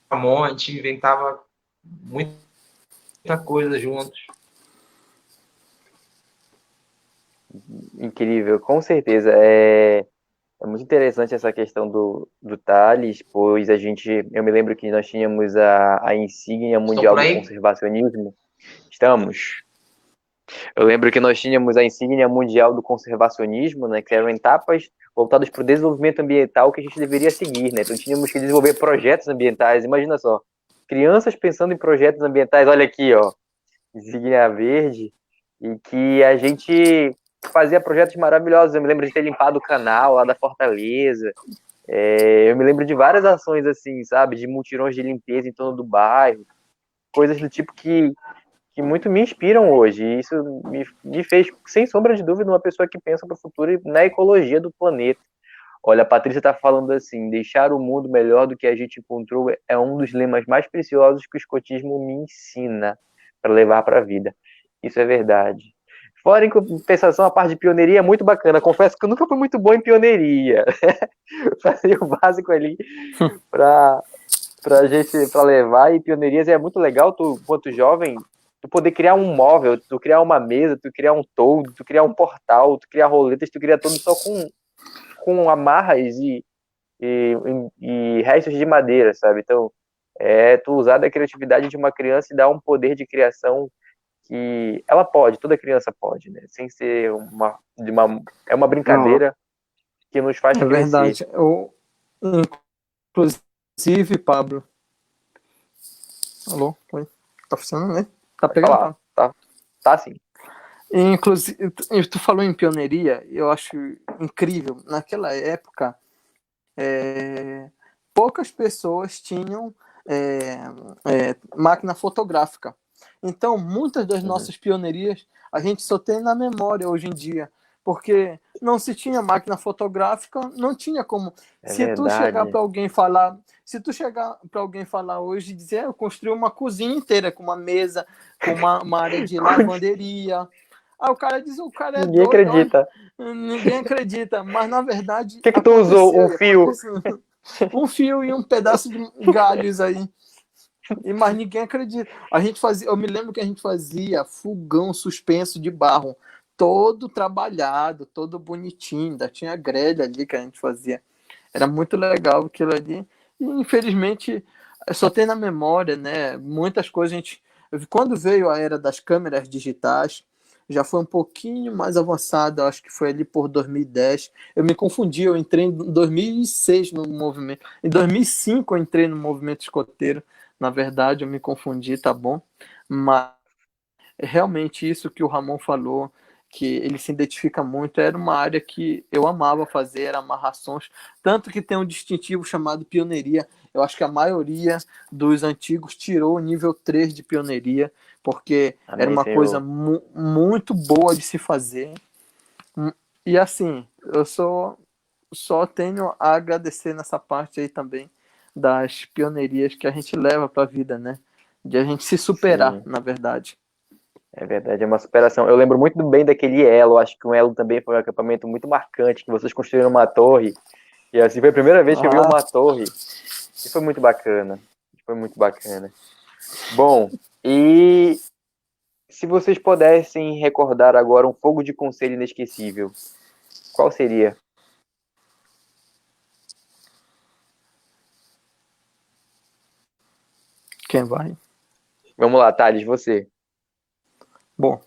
A gente inventava muita coisa juntos. Incrível, com certeza. É muito interessante essa questão do Thales, pois eu me lembro que nós tínhamos a insígnia Estão mundial por do aí? conservacionismo. Estamos. Eu lembro que nós tínhamos a insígnia mundial do conservacionismo, né, que eram etapas voltadas para o desenvolvimento ambiental que a gente deveria seguir, né? Então tínhamos que desenvolver projetos ambientais. Imagina só, crianças pensando em projetos ambientais. Olha aqui, ó, insígnia verde, e que a gente fazia projetos maravilhosos. Eu me lembro de ter limpado o canal lá da Fortaleza. Eu me lembro de várias ações assim, sabe, de mutirões de limpeza em torno do bairro, coisas do tipo que muito me inspiram hoje. E isso me fez, sem sombra de dúvida, uma pessoa que pensa para o futuro e na ecologia do planeta. Olha, a Patrícia está falando assim: deixar o mundo melhor do que a gente encontrou é um dos lemas mais preciosos que o escotismo me ensina para levar para a vida. Isso é verdade. Fora em compensação, a parte de pioneiria é muito bacana. Confesso que eu nunca fui muito bom em pioneiria. Fazer o básico ali para para levar, e pioneirias é muito legal. Tu, quanto jovem, tu poder criar um móvel, tu criar uma mesa, tu criar um toldo, tu criar um portal, tu criar roletas, tu criar tudo só com amarras e, e restos de madeira, sabe? Então, tu usar da criatividade de uma criança e dar um poder de criação que ela pode, toda criança pode, né? Sem ser é uma Não, brincadeira que nos faz É crescer. verdade. Inclusive, Pablo. Alô? Oi? Tá funcionando, né? Tá Pode pegando, falar, Pablo? tá sim. Inclusive, tu falou em pioneiria, eu acho incrível. Naquela época, poucas pessoas tinham máquina fotográfica. Então, muitas das Uhum. nossas pioneirias a gente só tem na memória hoje em dia, porque não se tinha máquina fotográfica, não tinha como. É verdade. Se tu chegar para alguém falar hoje e dizer, eu construí uma cozinha inteira com uma mesa, com uma área de lavanderia. Aí o cara diz, o cara é Ninguém doido, olha, acredita. ninguém acredita, mas na verdade O que tu usou? aconteceu Um e fio? aconteceu. Um fio e um pedaço de galhos aí. Mas ninguém acredita. Eu me lembro que a gente fazia fogão suspenso de barro, todo trabalhado, todo bonitinho, ainda tinha grelha ali que a gente fazia. Era muito legal aquilo ali. E infelizmente só tem na memória, né? Muitas coisas a gente. Quando veio a era das câmeras digitais, já foi um pouquinho mais avançada, acho que foi ali por 2010. Eu me confundi, eu entrei em 2006 no movimento. Em 2005 eu entrei no movimento escoteiro. Na verdade, eu me confundi, tá bom? Mas realmente isso que o Ramon falou, que ele se identifica muito, era uma área que eu amava fazer, era amarrações, tanto que tem um distintivo chamado pioneiria. Eu acho que a maioria dos antigos tirou o nível 3 de pioneiria, porque era Amém, uma coisa Senhor. muito boa de se fazer. E assim, eu só tenho a agradecer nessa parte aí também das pioneirias que a gente leva para a vida, né? De a gente se superar, Sim, na verdade. é verdade, é uma superação. Eu lembro muito bem daquele elo, acho que um elo também foi um acampamento muito marcante, que vocês construíram uma torre, e assim, foi a primeira vez que eu vi Ah, uma torre, e foi muito bacana. Foi muito bacana. Bom, e se vocês pudessem recordar agora um fogo de conselho inesquecível, qual seria? quem vai? Vamos lá, Thales, você. Bom,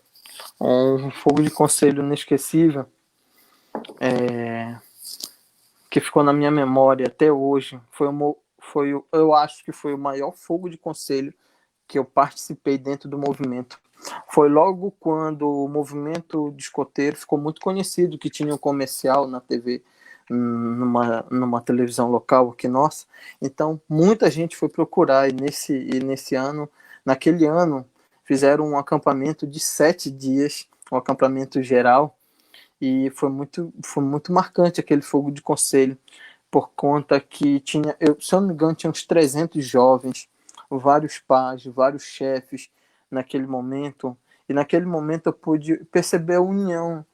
um fogo de conselho inesquecível. que ficou na minha memória até hoje. Eu acho que foi o maior fogo de conselho que eu participei dentro do movimento. Foi logo quando o movimento de escoteiro ficou muito conhecido, que tinha um comercial na TV, numa televisão local aqui nossa. Então, muita gente foi procurar, e nesse ano, naquele ano, fizeram um acampamento de 7 dias, um acampamento geral, e foi muito marcante aquele fogo de conselho, por conta que tinha, se eu não me engano, tinha uns 300 jovens, vários pais, vários chefes naquele momento, e naquele momento eu pude perceber a união,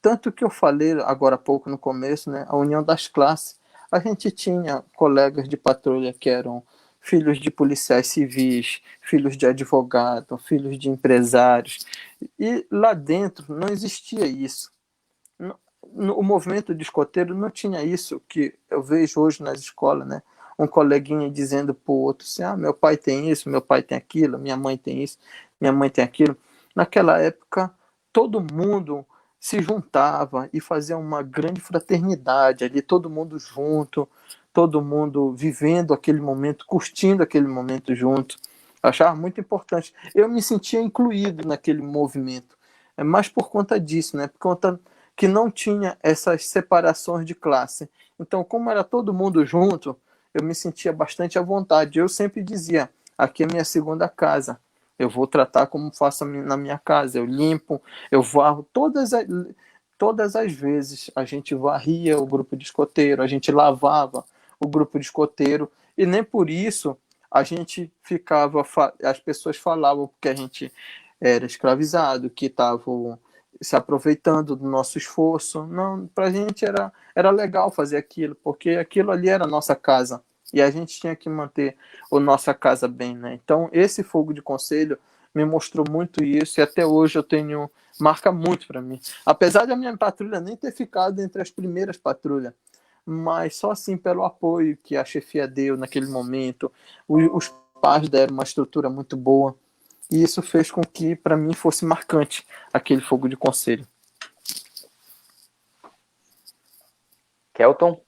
tanto que eu falei agora há pouco no começo, né, a união das classes. A gente tinha colegas de patrulha que eram filhos de policiais civis, filhos de advogado, filhos de empresários, e lá dentro não existia isso. O movimento de escoteiro não tinha isso que eu vejo hoje nas escolas, né? Um coleguinha dizendo para o outro assim, meu pai tem isso, meu pai tem aquilo, minha mãe tem isso, minha mãe tem aquilo. Naquela época, todo mundo se juntava e fazia uma grande fraternidade ali, todo mundo junto, todo mundo vivendo aquele momento, curtindo aquele momento junto. Eu achava muito importante. Eu me sentia incluído naquele movimento, mas por conta disso, né? Por conta que não tinha essas separações de classe. Então, como era todo mundo junto, eu me sentia bastante à vontade. Eu sempre dizia, aqui é minha segunda casa. Eu vou tratar como faço na minha casa. Eu limpo, eu varro. Todas as vezes a gente varria o grupo de escoteiro, a gente lavava o grupo de escoteiro, e nem por isso a gente ficava, as pessoas falavam que a gente era escravizado, que estavam se aproveitando do nosso esforço. Não, para a gente era legal fazer aquilo, porque aquilo ali era a nossa casa e a gente tinha que manter a nossa casa bem, né? Então, esse fogo de conselho me mostrou muito isso, e até hoje eu tenho, marca muito para mim. Apesar da minha patrulha nem ter ficado entre as primeiras patrulhas, mas só assim pelo apoio que a chefia deu naquele momento, os pais deram uma estrutura muito boa, e isso fez com que para mim fosse marcante aquele fogo de conselho. Kelton?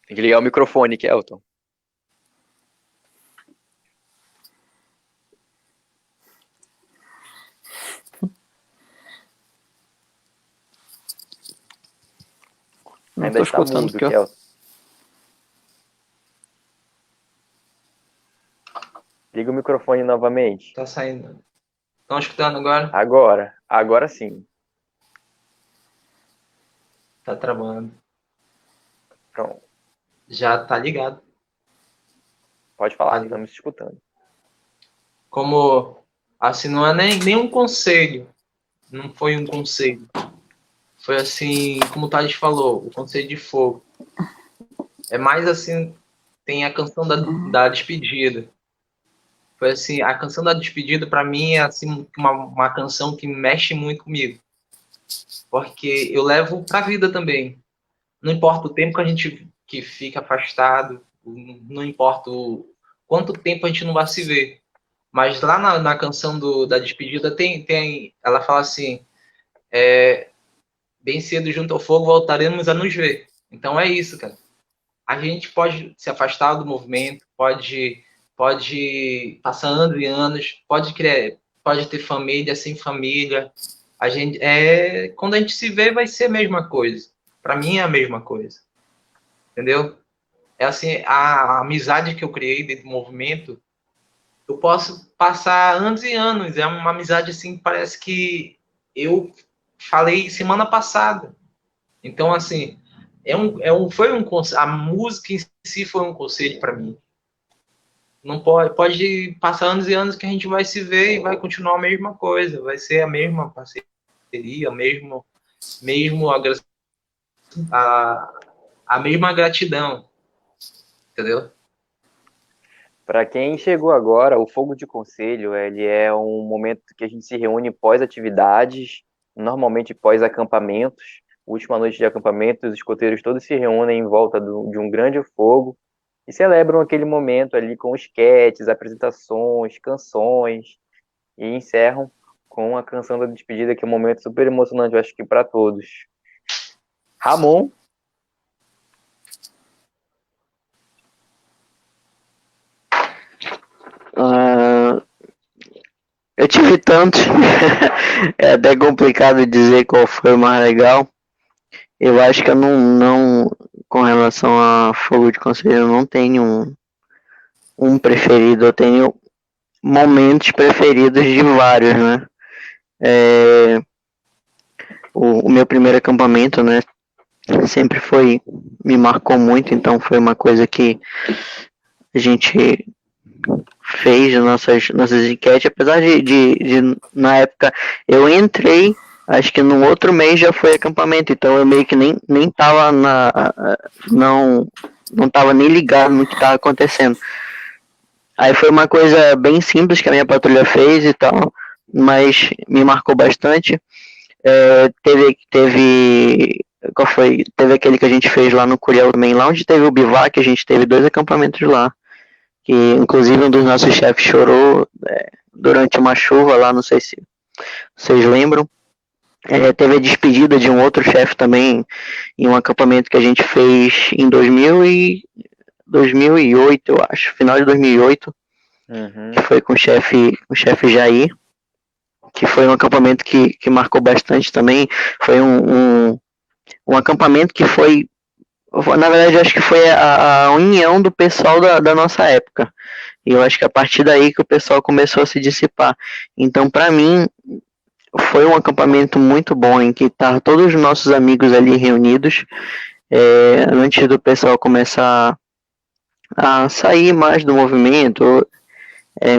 Tem que ligar o microfone, Kelton. Não Ainda estou está escutando, mudo, Kelton. Liga o microfone novamente. Tá saindo. Estão escutando agora? Agora sim. Tá travando. Pronto. Já tá ligado. Pode falar, Tá ligado. estamos escutando. Como, assim, não é nem um conselho. Não foi um conselho. Foi assim, como o Thales falou, o conselho de fogo. É mais assim, tem a canção da despedida. Foi assim, a canção da despedida para mim é assim uma canção que mexe muito comigo, porque eu levo para a vida também. Não importa o tempo que a gente que fica afastado, não importa o quanto tempo a gente não vai se ver, mas lá na canção da despedida ela fala assim, bem cedo junto ao fogo voltaremos a nos ver. Então é isso, cara. A gente pode se afastar do movimento, pode passar anos e anos, pode ter família sem família. A gente quando a gente se vê vai ser a mesma coisa. Para mim é a mesma coisa, entendeu? É assim a amizade que eu criei dentro do movimento. Eu posso passar anos e anos. É uma amizade assim, parece que eu falei semana passada. Então assim a música em si foi um conselho para mim. Não pode passar anos e anos que a gente vai se ver e vai continuar a mesma coisa, vai ser a mesma parceria, mesmo a mesma gratidão, entendeu? Para quem chegou agora, o Fogo de Conselho, ele é um momento que a gente se reúne pós-atividades, normalmente pós-acampamentos. Última noite de acampamento, os escoteiros todos se reúnem em volta de um grande fogo e celebram aquele momento ali com esquetes, apresentações, canções e encerram com a canção da despedida, que é um momento super emocionante, eu acho que para todos. Ramon. Eu tive tantos. É até complicado dizer qual foi o mais legal. Eu acho que eu não com relação a Fogo de Conselheiro, eu não tenho um preferido. Eu tenho momentos preferidos de vários, né? O meu primeiro acampamento, né? Sempre me marcou muito, então foi uma coisa que a gente fez nossas enquetes, apesar de na época eu entrei, acho que no outro mês já foi acampamento, então eu meio que nem tava não tava nem ligado no que tava acontecendo. Aí foi uma coisa bem simples que a minha patrulha fez e tal, mas me marcou bastante. Teve qual foi? Teve aquele que a gente fez lá no Curiel também, lá onde teve o bivac, a gente teve 2 acampamentos lá. Que inclusive um dos nossos chefes chorou durante uma chuva lá, não sei se vocês lembram. Teve a despedida de um outro chefe também em um acampamento que a gente fez em 2008, eu acho, final de 2008, que foi com o chefe Jair, que foi um acampamento que marcou bastante também. Foi um acampamento que foi, na verdade, eu acho que foi a união do pessoal da nossa época. E eu acho que a partir daí que o pessoal começou a se dissipar. Então, para mim, foi um acampamento muito bom, em que estavam todos os nossos amigos ali reunidos, antes do pessoal começar a sair mais do movimento,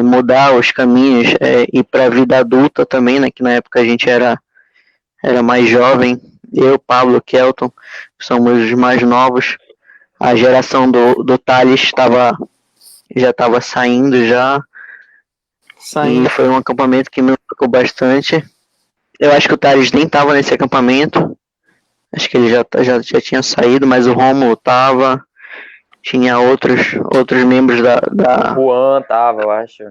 mudar os caminhos, ir para a vida adulta também, né, que na época a gente era mais jovem. Eu, Pablo, Kelton, somos os mais novos. A geração do Thales já estava saindo já. E foi um acampamento que me marcou bastante. Eu acho que o Thales nem estava nesse acampamento. Acho que ele já tinha saído, mas o Romulo estava. Tinha outros membros da. O Juan tava, eu acho.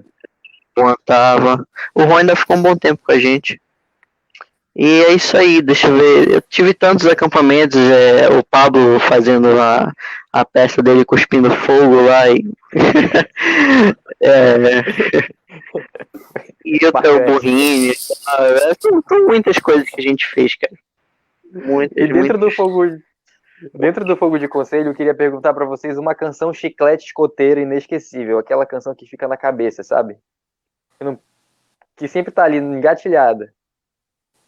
O Juan tava. O Juan ainda ficou um bom tempo com a gente. E é isso aí, deixa eu ver. Eu tive tantos acampamentos, o Pablo fazendo a peça dele cuspindo fogo lá e. E o teu burrinho. São muitas coisas que a gente fez, cara. E dentro do Fogo de Conselho, eu queria perguntar para vocês uma canção chiclete escoteira inesquecível, aquela canção que fica na cabeça, sabe? Que sempre tá ali engatilhada.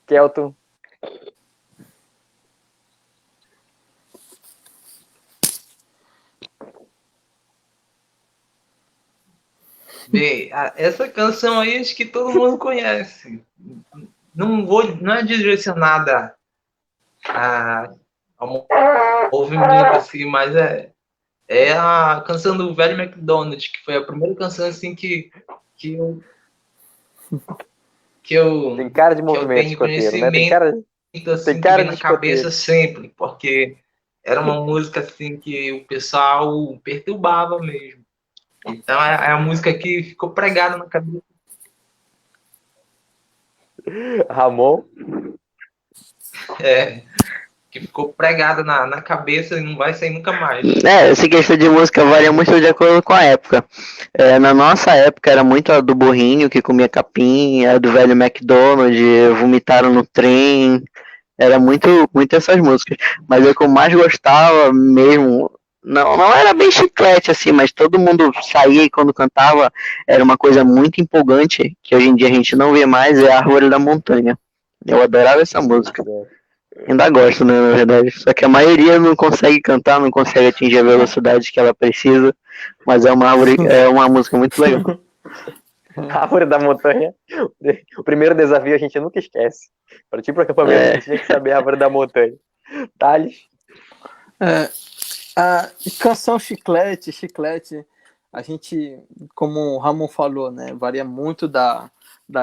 Kelton. Bem, essa canção aí acho que todo mundo conhece. Não é direcionada ao movimento assim, mas é a canção do velho McDonald, que foi a primeira canção assim que eu Tem cara de que eu movimento tenho escoteiro, né? conhecimento assim, tem que cara vem de na cabeça escoteiro. sempre, porque era uma música assim que o pessoal perturbava mesmo. Então é a música que ficou pregada na cabeça. Ramon. Que ficou pregada na cabeça e não vai sair nunca mais. Essa questão de música varia muito de acordo com a época. Na nossa época era muito a do burrinho que comia capim, a do velho McDonald, vomitaram no trem. Era muito essas músicas. Mas o que eu mais gostava mesmo, não era bem chiclete assim, mas todo mundo saía e quando cantava era uma coisa muito empolgante, que hoje em dia a gente não vê mais, é a Árvore da Montanha. Eu adorava essa música. Ainda gosto, né, na verdade. Só que a maioria não consegue cantar, não consegue atingir a velocidade que ela precisa, mas é uma música muito legal. Árvore da Montanha. O primeiro desafio a gente nunca esquece. Para tipo acampamento, a gente tinha que saber a Árvore da Montanha. Thales. A canção chiclete, a gente, como o Ramon falou, né, varia muito da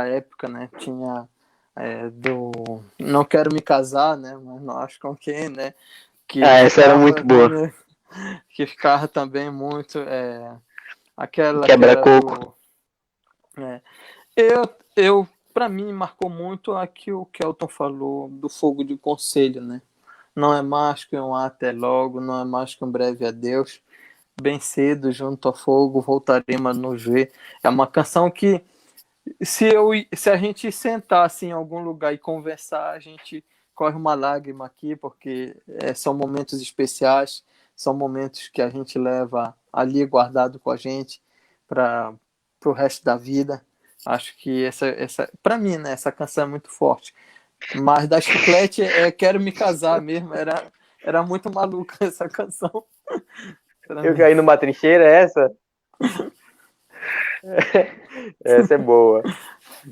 época, né? Tinha do Não Quero Me Casar, né? Mas não acho com quem, né? Que essa era muito boa. Que ficava também muito aquela Quebra-coco. eu para mim marcou muito aqui o Kelton falou do fogo de conselho, né? Não é mais que um até logo, não é mais que um breve adeus. Bem cedo, junto ao fogo, voltaremos a nos ver. É uma canção que, se a gente sentar assim, em algum lugar e conversar, a gente corre uma lágrima aqui, porque são momentos especiais, são momentos que a gente leva ali guardado com a gente para o resto da vida. Acho que para mim, né, essa canção é muito forte. Mas da Chiclete Quero Me Casar mesmo, era muito maluca essa canção. Eu caí numa trincheira, essa? Essa é boa.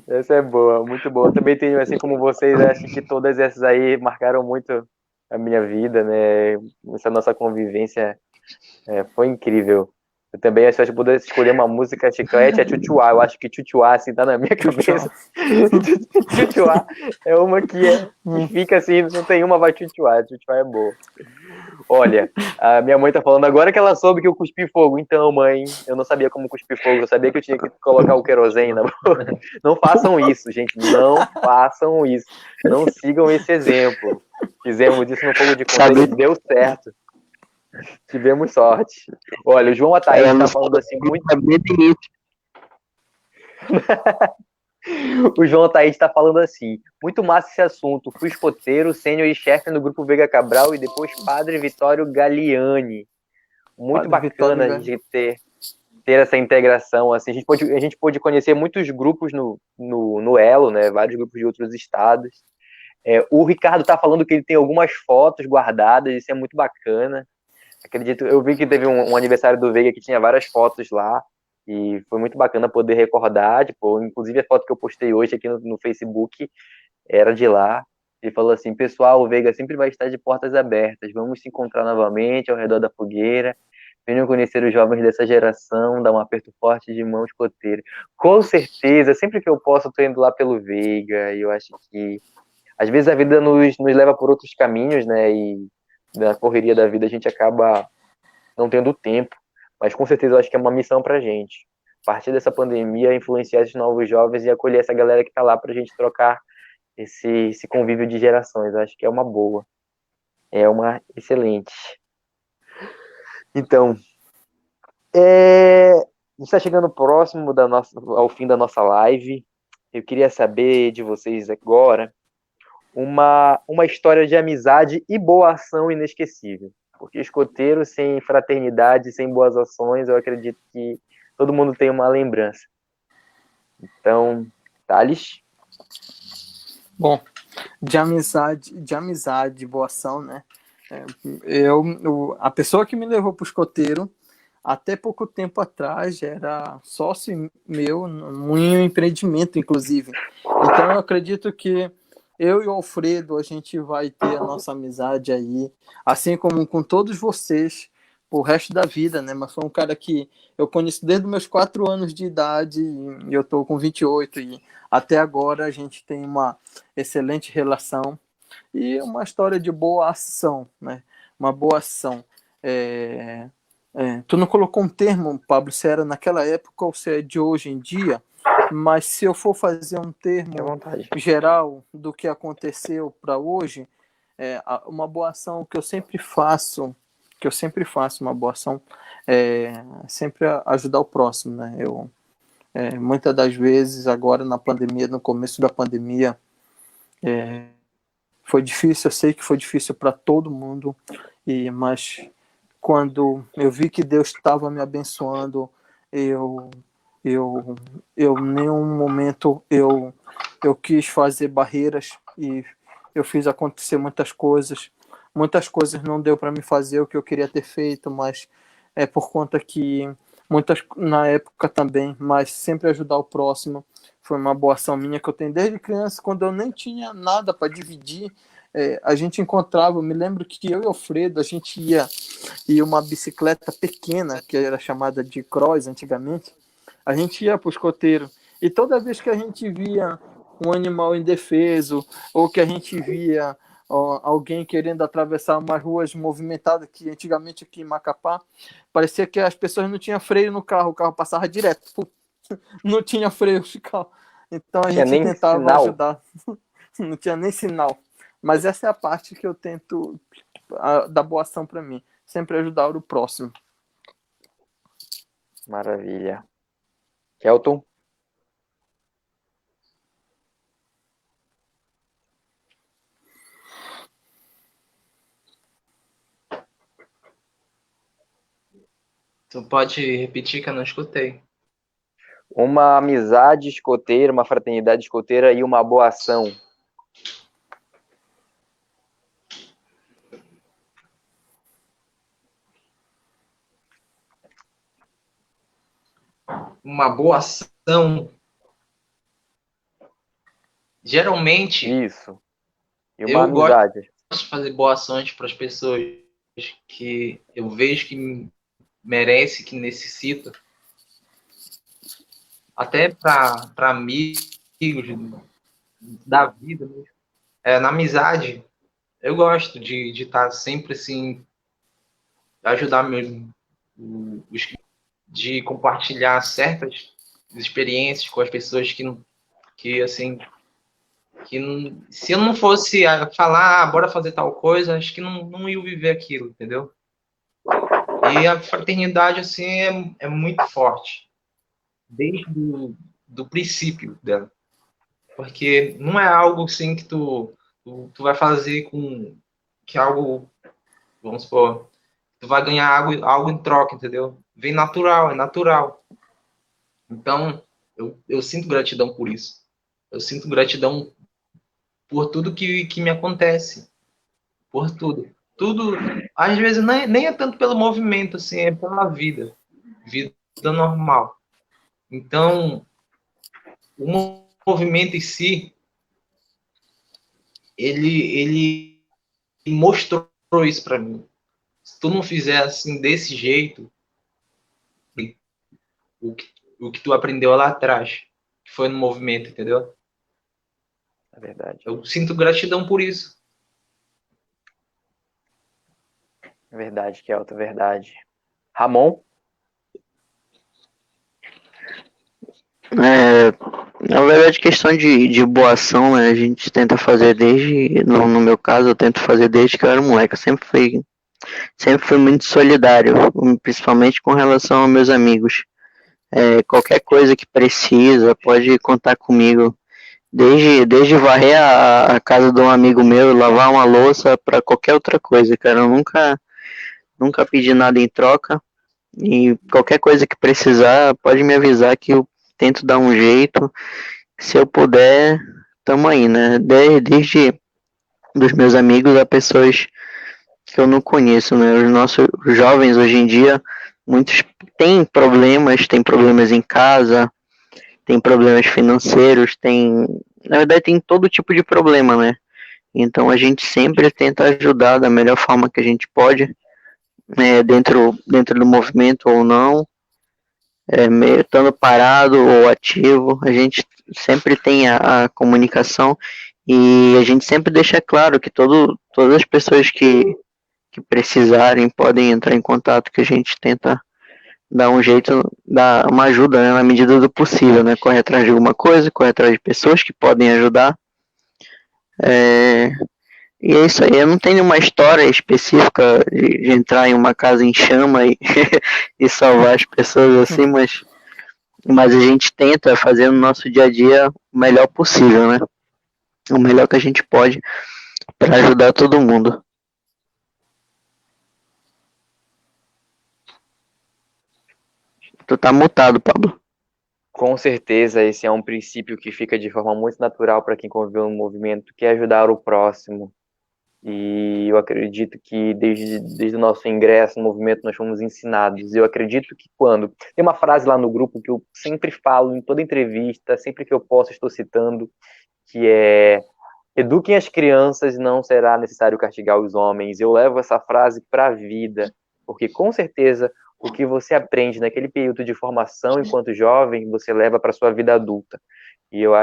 Essa é boa, muito boa. Eu também tenho, assim como vocês, acho que todas essas aí marcaram muito a minha vida, né? Essa nossa convivência foi incrível. Eu também, se eu pudesse escolher uma música chiclete, é Tchutchuá. Eu acho que Tchutchuá, assim, tá na minha cabeça. Tchutchuá é uma que fica assim, não tem uma, vai Tchutchuá. Tchutchuá é boa. Olha, a minha mãe tá falando agora que ela soube que eu cuspi fogo. Então, mãe, eu não sabia como cuspir fogo. Eu sabia que eu tinha que colocar o querosene na boca. Não façam isso, gente. Não façam isso. Não sigam esse exemplo. Fizemos isso no fogo de conselho e deu certo. Tivemos sorte. Olha, o João Ataíde tá falando assim muito. O João Ataíde está falando assim: muito massa esse assunto. Fui escoteiro, sênior e chefe no grupo Veiga Cabral e depois Padre Vitório Galiani. Muito Padre bacana Vitório, de ter essa integração. Assim, a gente pôde conhecer muitos grupos no Elo, né? Vários grupos de outros estados. O Ricardo está falando que ele tem algumas fotos guardadas, isso é muito bacana. Acredito, eu vi que teve um aniversário do Veiga que tinha várias fotos lá. E foi muito bacana poder recordar, tipo, inclusive a foto que eu postei hoje aqui no Facebook era de lá. Ele falou assim: pessoal, o Veiga sempre vai estar de portas abertas, vamos se encontrar novamente ao redor da fogueira, venham conhecer os jovens dessa geração, dar um aperto forte de mão escoteira. Com certeza, sempre que eu posso, eu tô indo lá pelo Veiga, e eu acho que às vezes a vida nos leva por outros caminhos, né, e na correria da vida a gente acaba não tendo tempo. Mas com certeza eu acho que é uma missão pra gente. A partir dessa pandemia, influenciar esses novos jovens e acolher essa galera que tá lá pra gente trocar esse convívio de gerações. Eu acho que é uma boa. É uma excelente. Então, a gente está chegando próximo ao fim da nossa live. Eu queria saber de vocês agora uma história de amizade e boa ação inesquecível. Porque escoteiro sem fraternidade, sem boas ações, eu acredito que todo mundo tem uma lembrança. Então, Thales? Bom, de amizade, boa ação, né? A pessoa que me levou para o escoteiro, até pouco tempo atrás, era sócio meu em um empreendimento, inclusive. Então, eu acredito que eu e o Alfredo, a gente vai ter a nossa amizade aí, assim como com todos vocês, pro resto da vida, né? Mas foi um cara que eu conheço desde os meus 4 anos de idade, e eu tô com 28, e até agora a gente tem uma excelente relação e uma história de boa ação, né? Uma boa ação. Tu não colocou um termo, Pablo, se era naquela época ou se é de hoje em dia, mas se eu for fazer um termo geral do que aconteceu para hoje, uma boa ação que eu sempre faço, uma boa ação, sempre ajudar o próximo, né? Muitas das vezes, agora na pandemia, no começo da pandemia, foi difícil, eu sei que foi difícil para todo mundo, mas quando eu vi que Deus estava me abençoando, eu em nenhum momento eu quis fazer barreiras, e eu fiz acontecer muitas coisas não deu para me fazer o que eu queria ter feito, mas é por conta que muitas na época também, mas sempre ajudar o próximo foi uma boa ação minha que eu tenho desde criança, quando eu nem tinha nada para dividir. A gente encontrava, eu me lembro que eu e o Alfredo, a gente ia uma bicicleta pequena, que era chamada de cross antigamente, a gente ia para o escoteiro, e toda vez que a gente via um animal indefeso, ou que a gente via alguém querendo atravessar umas ruas movimentadas, que antigamente aqui em Macapá, parecia que as pessoas não tinham freio no carro, o carro passava direto, não tinha freio de carro. Então a Tinha gente nem tentava sinal. ajudar. Não tinha nem sinal. Mas essa é a parte que eu tento dar boa ação para mim. Sempre ajudar o próximo. Maravilha. Kelton? Tu pode repetir que eu não escutei. Uma amizade escoteira, uma fraternidade escoteira e uma boa ação. Uma boa ação. Geralmente, Isso. E uma eu gosto amizade. de fazer boas ações para as pessoas que eu vejo que merece, que necessita. Até para amigos da vida, né? Na amizade, eu gosto de estar sempre assim, ajudar de compartilhar certas experiências com as pessoas que assim, se eu não fosse falar, bora fazer tal coisa, acho que não ia viver aquilo, entendeu? E a fraternidade, assim, é muito forte, desde do princípio dela. Porque não é algo, assim, que tu vai fazer que algo, vamos supor, tu vai ganhar algo em troca, entendeu? Vem natural, é natural. Então, eu sinto gratidão por isso. Eu sinto gratidão por tudo que me acontece, por tudo. Tudo, às vezes, nem é tanto pelo movimento, assim, é pela vida normal. Então, o movimento em si, ele mostrou isso para mim. Se tu não fizer assim, desse jeito, o que, o que tu aprendeu lá atrás, que foi no movimento, entendeu? É verdade. Eu sinto gratidão por isso. É verdade, Kelton, é verdade. Ramon? Na verdade, questão de boa ação, né, a gente tenta fazer desde, no meu caso, eu tento fazer desde que eu era moleque. Eu sempre fui muito solidário, principalmente com relação aos meus amigos. Qualquer coisa que precisa, pode contar comigo. Desde varrer a casa de um amigo meu, lavar uma louça, para qualquer outra coisa, cara. Eu nunca pedi nada em troca. E qualquer coisa que precisar, pode me avisar que eu tento dar um jeito. Se eu puder, tamo aí, né? Desde dos meus amigos a pessoas que eu não conheço, né? Os nossos jovens hoje em dia, muitos têm problemas em casa, têm problemas financeiros, na verdade tem todo tipo de problema, né? Então a gente sempre tenta ajudar da melhor forma que a gente pode, dentro do movimento ou não, estando parado ou ativo, a gente sempre tem a comunicação e a gente sempre deixa claro que todas as pessoas que precisarem podem entrar em contato, que a gente tenta dar um jeito, dar uma ajuda, né, na medida do possível, né? Correr atrás de alguma coisa, correr atrás de pessoas que podem ajudar. É, e é isso aí. Eu não tenho uma história específica de entrar em uma casa em chama e salvar as pessoas assim, mas a gente tenta fazer no nosso dia a dia o melhor possível, né? O melhor que a gente pode para ajudar todo mundo. Tu tá mutado, Pablo. Com certeza, esse é um princípio que fica de forma muito natural para quem conviveu no movimento, que é ajudar o próximo. E eu acredito que desde o nosso ingresso no movimento nós fomos ensinados. Eu acredito que quando... Tem uma frase lá no grupo que eu sempre falo em toda entrevista, sempre que eu posso estou citando, que é: eduquem as crianças, não será necessário castigar os homens. Eu levo essa frase para a vida, porque com certeza o que você aprende naquele período de formação enquanto jovem, você leva para sua vida adulta. E eu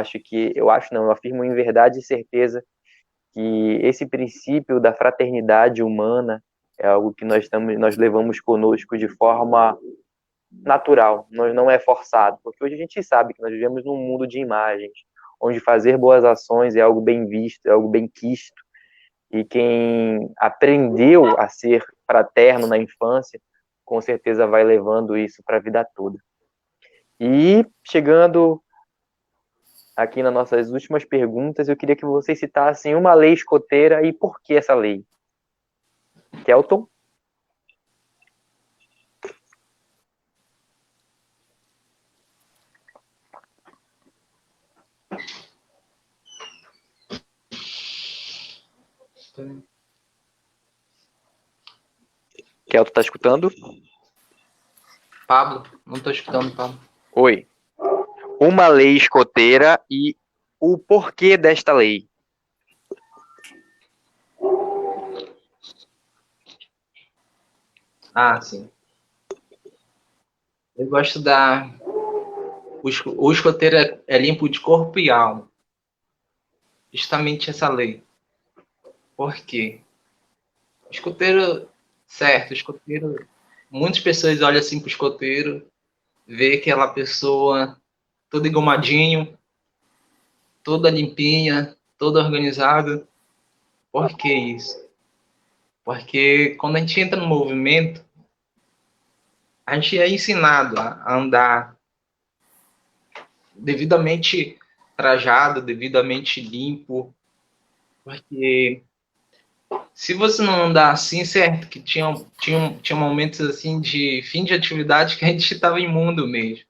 afirmo em verdade e certeza que esse princípio da fraternidade humana é algo que nós levamos conosco de forma natural, não é forçado, porque hoje a gente sabe que nós vivemos num mundo de imagens, onde fazer boas ações é algo bem visto, é algo bem quisto, e quem aprendeu a ser fraterno na infância, com certeza vai levando isso para a vida toda. E chegando aqui nas nossas últimas perguntas, eu queria que vocês citassem uma lei escoteira e por que essa lei. Kelton? Kelton, tá escutando? Pablo, não tô escutando, Pablo. Oi. Uma lei escoteira e o porquê desta lei. Ah, sim. Eu gosto da... O escoteiro é limpo de corpo e alma. Justamente essa lei. Por quê? O escoteiro, certo, o escoteiro... Muitas pessoas olham assim pro escoteiro, vê aquela pessoa toda engomadinho, toda limpinha, toda organizada. Por que isso? Porque quando a gente entra no movimento, a gente é ensinado a andar devidamente trajado, devidamente limpo, porque se você não andar assim, certo, que tinha momentos assim de fim de atividade que a gente estava imundo mesmo.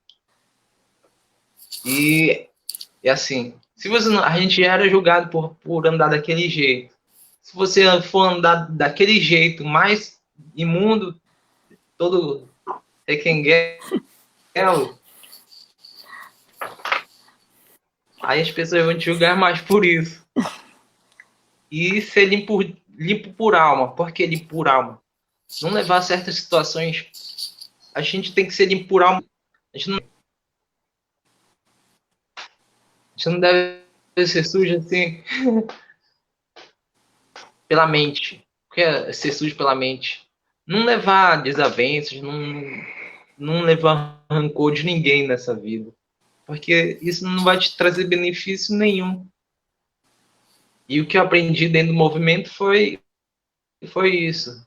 E assim, se você não, a gente era julgado por andar daquele jeito. Se você for andar daquele jeito mais imundo, todo tequenguelo, aí as pessoas vão te julgar mais por isso. E ser limpo por alma. Por que limpo por alma? Não levar certas situações. A gente tem que ser limpo por alma. A gente não deve ser sujo assim pela mente. O que é ser sujo pela mente? Não levar desavenças, não levar rancor de ninguém nessa vida. Porque isso não vai te trazer benefício nenhum. E o que eu aprendi dentro do movimento foi isso.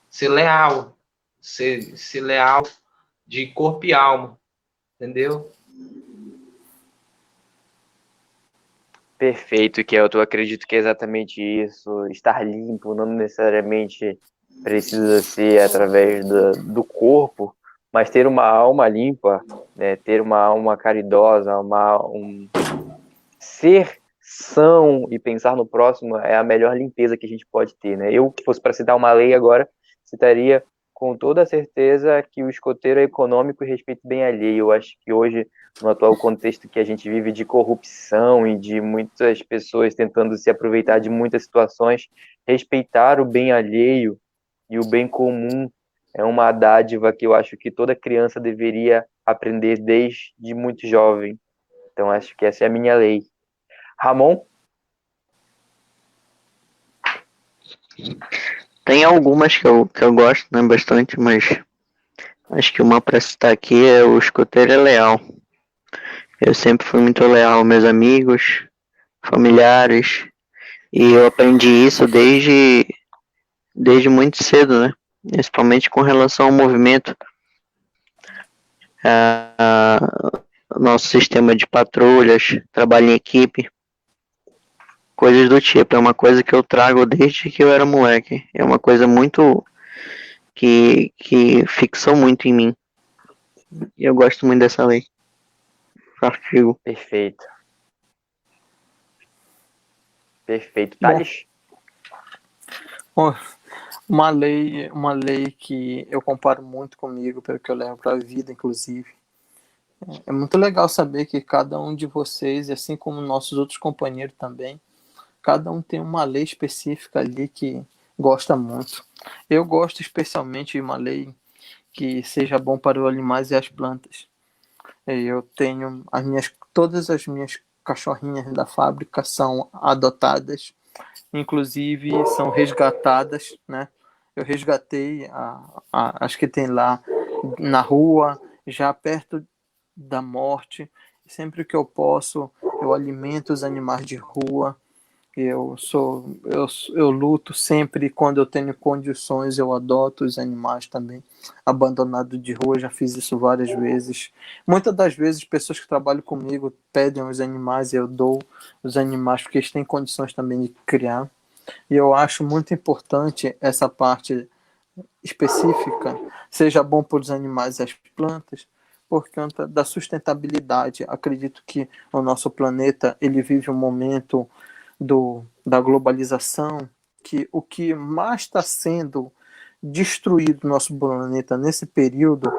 Ser leal. Ser leal de corpo e alma. Entendeu? Perfeito, Kelton. Eu acredito que é exatamente isso. Estar limpo não necessariamente precisa ser através do corpo, mas ter uma alma limpa, né? Ter uma alma caridosa, ser são e pensar no próximo é a melhor limpeza que a gente pode ter, né? Eu, se fosse para citar uma lei agora, citaria com toda a certeza que o escoteiro é econômico e respeita bem alheio. Eu acho que hoje, no atual contexto que a gente vive de corrupção e de muitas pessoas tentando se aproveitar de muitas situações, respeitar o bem alheio e o bem comum é uma dádiva que eu acho que toda criança deveria aprender desde muito jovem. Então, acho que essa é a minha lei. Ramon? Tem algumas que eu gosto, né, bastante, mas acho que uma para citar aqui é o escoteiro é leal. Eu sempre fui muito leal aos meus amigos, familiares, e eu aprendi isso desde muito cedo, né? Principalmente com relação ao movimento. Nosso sistema de patrulhas, trabalho em equipe, coisas do tipo. É uma coisa que eu trago desde que eu era moleque. É uma coisa muito que fixou muito em mim. E eu gosto muito dessa lei. Artigo. Perfeito. Perfeito. Thales? Bom, uma lei que eu comparo muito comigo, pelo que eu levo para a vida, inclusive. É muito legal saber que cada um de vocês, e assim como nossos outros companheiros também, cada um tem uma lei específica ali que gosta muito. Eu gosto especialmente de uma lei que seja bom para os animais e as plantas. Eu tenho todas as minhas cachorrinhas da fábrica são adotadas, inclusive são resgatadas, né? Eu resgatei as que tem lá na rua, já perto da morte. Sempre que eu posso, eu alimento os animais de rua. Eu luto sempre quando eu tenho condições, eu adoto os animais também abandonados de rua, já fiz isso várias vezes. Muitas das vezes pessoas que trabalham comigo pedem os animais e eu dou os animais porque eles têm condições também de criar. E eu acho muito importante essa parte específica, seja bom para os animais e as plantas, por conta da sustentabilidade. Acredito que o nosso planeta ele vive um momento da globalização, que o que mais está sendo destruído no nosso planeta nesse período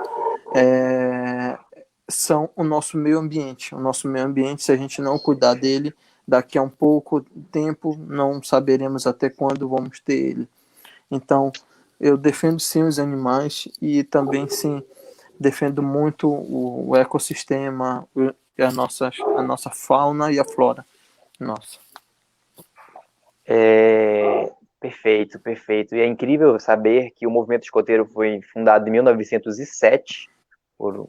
são o nosso meio ambiente. O nosso meio ambiente, se a gente não cuidar dele, daqui a um pouco tempo não saberemos até quando vamos ter ele. Então, eu defendo sim os animais e também sim defendo muito o ecossistema, a nossa fauna e a flora. Nossa. Perfeito, perfeito. E é incrível saber que o movimento escoteiro foi fundado em 1907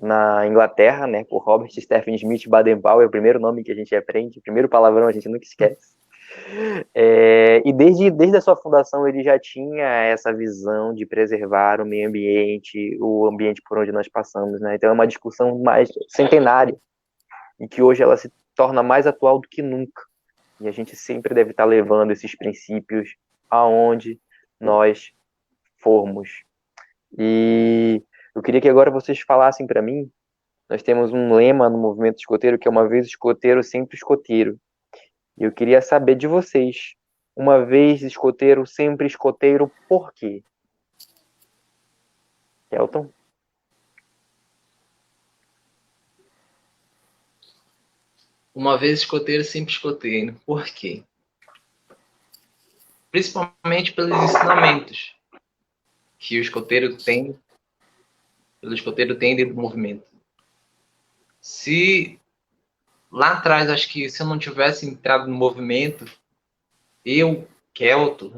na Inglaterra, né, por Robert Stephen Smith Baden-Powell, é o primeiro nome que a gente aprende, o primeiro palavrão a gente nunca esquece. E desde a sua fundação ele já tinha essa visão de preservar o meio ambiente, o ambiente por onde nós passamos, né? Então é uma discussão mais centenária e que hoje ela se torna mais atual do que nunca. E a gente sempre deve estar levando esses princípios aonde nós formos. E eu queria que agora vocês falassem para mim. Nós temos um lema no movimento escoteiro que é uma vez escoteiro, sempre escoteiro. E eu queria saber de vocês, uma vez escoteiro, sempre escoteiro, por quê? Kelton? Uma vez escoteiro, sempre escoteiro. Por quê? Principalmente pelos ensinamentos que o escoteiro tem, dentro do movimento. Se lá atrás, acho que se eu não tivesse entrado no movimento, Kelton,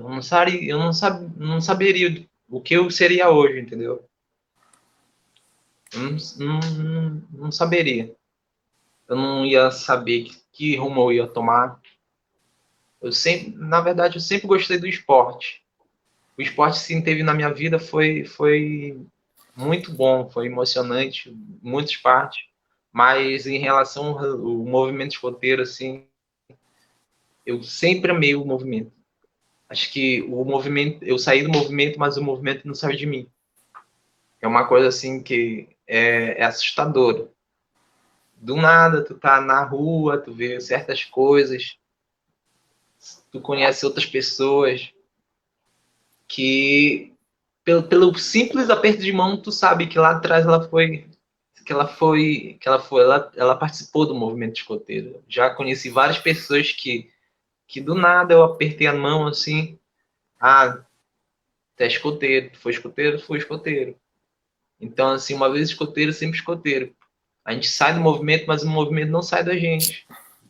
não saberia o que eu seria hoje, entendeu? Não saberia. Eu não ia saber que rumo eu ia tomar. Na verdade, eu sempre gostei do esporte. O esporte, sim, teve na minha vida, foi muito bom, foi emocionante, muitas partes. Mas em relação ao movimento escoteiro, assim, eu sempre amei o movimento. Acho que o movimento, eu saí do movimento, mas o movimento não saiu de mim. É uma coisa assim que é assustadora. Do nada, tu tá na rua, tu vê certas coisas, tu conhece outras pessoas que pelo simples aperto de mão tu sabe que lá atrás ela participou do movimento escoteiro. Já conheci várias pessoas que do nada eu apertei a mão assim, tu é escoteiro, tu foi escoteiro, tu foi escoteiro. Então, assim, uma vez escoteiro, sempre escoteiro. A gente sai do movimento, mas o movimento não sai da gente.